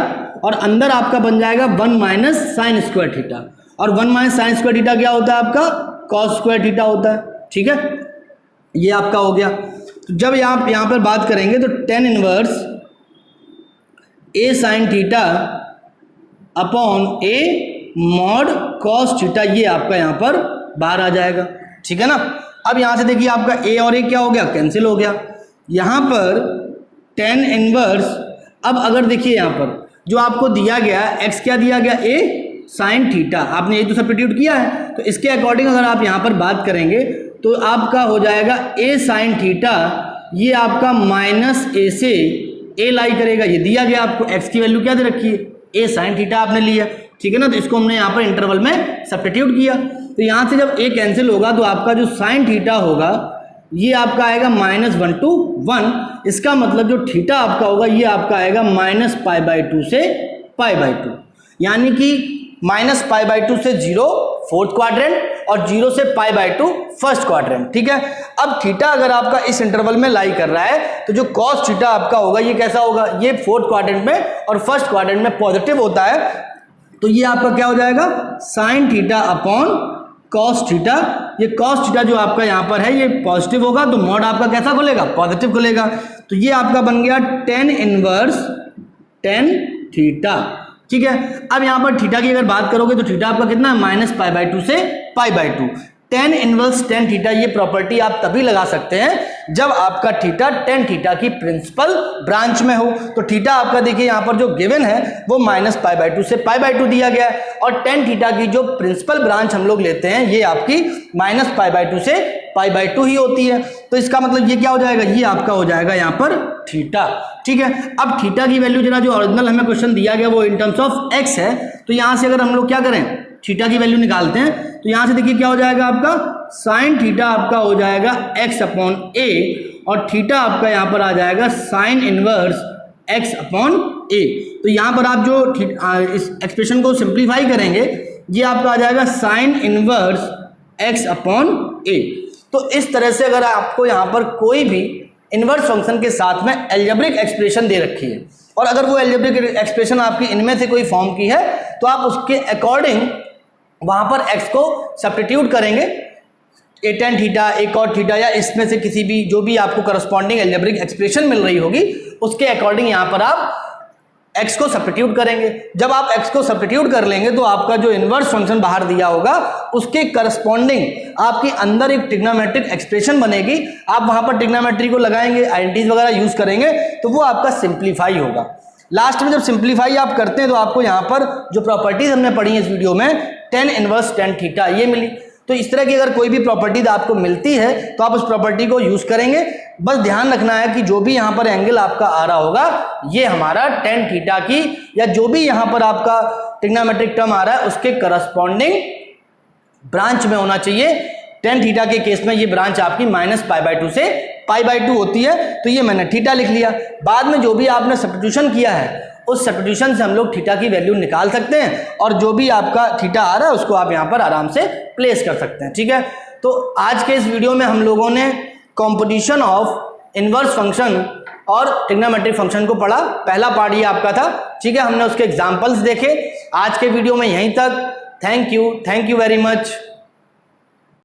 और अंदर आपका बन जाएगा 1 माइनस साइन स्क्वायर थीटा, और 1 माइनस साइन स्क्वायर थीटा क्या होता है आपका, कॉस स्क्वायर थीटा होता है। ठीक है, ये आपका हो गया। तो जब यहाँ पर बात करेंगे तो tan inverse a sine theta upon a mod cos theta, ये आपका यहाँ पर बाहर आ जाएगा। ठीक है ना, अब यहाँ से देखिए आपका a और a क्या हो गया, कैंसिल हो गया। यहाँ पर tan इनवर्स, अब अगर देखिए यहाँ पर जो आपको दिया गया x क्या दिया गया, a साइन थीटा, आपने ये तो सब्स्टिट्यूट किया है, तो इसके अकॉर्डिंग अगर आप यहाँ पर बात करेंगे तो आपका हो जाएगा a साइन थीटा, ये आपका माइनस a से a लाई करेगा, ये दिया गया आपको, x की वैल्यू क्या दे रखी है, a साइन थीटा आपने लिया। ठीक है ना, तो इसको हमने यहाँ पर इंटरवल में सब्स्टिट्यूट किया, तो यहाँ से जब a कैंसिल होगा तो आपका जो साइन थीटा होगा ये आपका आएगा -1 to 1, इसका मतलब जो थीटा आपका होगा ये आपका आएगा -π/2 से π/2, यानी कि -π/2 से 0 फोर्थ क्वाड्रेंट और 0 से π/2 फर्स्ट क्वाड्रेंट, ठीक है। अब थीटा अगर आपका इस इंटरवल में लाई कर रहा है तो जो cos थीटा आपका होगा ये कैसा होगा, ये फोर्थ क्वाड्रेंट में और फर्स्ट क्वाड्रेंट में पॉजिटिव होता है, तो ये आपका क्या हो जाएगा, sin theta upon cos theta. ये cos थीटा जो आपका यहाँ पर है ये पॉजिटिव होगा तो मॉड आपका कैसा खुलेगा, पॉजिटिव खुलेगा। तो ये आपका बन गया tan इनवर्स tan थीटा, ठीक है। अब यहाँ पर थीटा की अगर बात करोगे तो थीटा आपका कितना है, -π/2 से π/2। tan इनवर्स tan थीटा ये प्रॉपर्टी आप तभी लगा सकते हैं जब आपका थीटा tan थीटा की प्रिंसिपल ब्रांच में हो। तो थीटा आपका देखिए यहाँ पर जो गिवन है वो -π/2 से π/2 दिया गया है और tan थीटा की जो प्रिंसिपल ब्रांच हम लोग लेते हैं ये आपकी -π/2 से π/2 ही होती है। तो इसका मतलब ये क्या हो जाएगा, ये आपका हो जाएगा यहाँ पर थीटा, ठीक है। अब थीटा की वैल्यू जरा जो ओरिजिनल हमें क्वेश्चन दिया गया वो इन टर्म्स ऑफ x है, तो यहाँ से अगर हम लोग क्या करें, थीटा की वैल्यू निकालते हैं तो यहाँ से देखिए क्या हो जाएगा, आपका sin थीटा आपका हो जाएगा x/a और थीटा आपका यहाँ पर आ जाएगा sin इनवर्स x/a। तो यहाँ पर आप जो इस एक्सप्रेशन को सिंप्लीफाई करेंगे ये आपका आ जाएगा sin इनवर्स x/a। तो इस तरह से अगर आपको यहाँ पर कोई भी इनवर्स फंक्शन के साथ में एल्जेब्रिक एक्सप्रेशन दे रखी है और अगर वो एल्जेब्रिक एक्सप्रेशन आपकी इनमें से कोई फॉर्म की है तो आप उसके अकॉर्डिंग वहां पर x को सब्स्टिट्यूट करेंगे, a tan theta, a cot theta या इसमें से किसी भी जो भी आपको करस्पॉन्डिंग एल्जेब्रिक एक्सप्रेशन मिल रही होगी उसके अकॉर्डिंग यहाँ पर आप x को सब्स्टिट्यूट करेंगे। जब आप x को सब्स्टिट्यूट कर लेंगे तो आपका जो इनवर्स फंक्शन बाहर दिया होगा उसके करस्पॉन्डिंग आपके अंदर एक ट्रिग्नोमेट्रिक एक्सप्रेशन बनेगी। आप वहां पर ट्रिग्नोमेट्री को लगाएंगे, आइडेंटिटीज वगैरह यूज करेंगे तो वो आपका सिंप्लीफाई होगा। लास्ट में जब सिंप्लीफाई आप करते हैं तो आपको यहाँ पर जो प्रॉपर्टीज हमने पढ़ी है इस वीडियो में tan इनवर्स tan थीटा ये मिली। तो इस तरह की अगर कोई भी प्रॉपर्टीज आपको मिलती है तो आप उस प्रॉपर्टी को यूज करेंगे। बस ध्यान रखना है कि जो भी यहाँ पर एंगल आपका आ रहा होगा ये हमारा tan थीटा की या जो भी यहाँ पर आपका ट्रिग्नोमेट्रिक टर्म आ रहा है उसके करस्पॉन्डिंग ब्रांच में होना चाहिए। tan थीटा के केस में ये ब्रांच आपकी -π/2 से π/2 होती है, तो ये मैंने थीटा लिख लिया। बाद में जो भी आपने सब्स्टिट्यूशन किया है उस सब्स्टिट्यूशन से हम लोग थीटा की वैल्यू निकाल सकते हैं और जो भी आपका थीटा आ रहा है उसको आप यहाँ पर आराम से प्लेस कर सकते हैं, ठीक है। तो आज के इस वीडियो में हम लोगों ने कॉम्पोजिशन ऑफ इनवर्स फंक्शन और ट्रिग्नोमेट्रिक फंक्शन को पढ़ा। पहला पार्ट ये आपका था, ठीक है। हमने उसके एग्जाम्पल्स देखे। आज के वीडियो में यहीं तक। Thank you very much.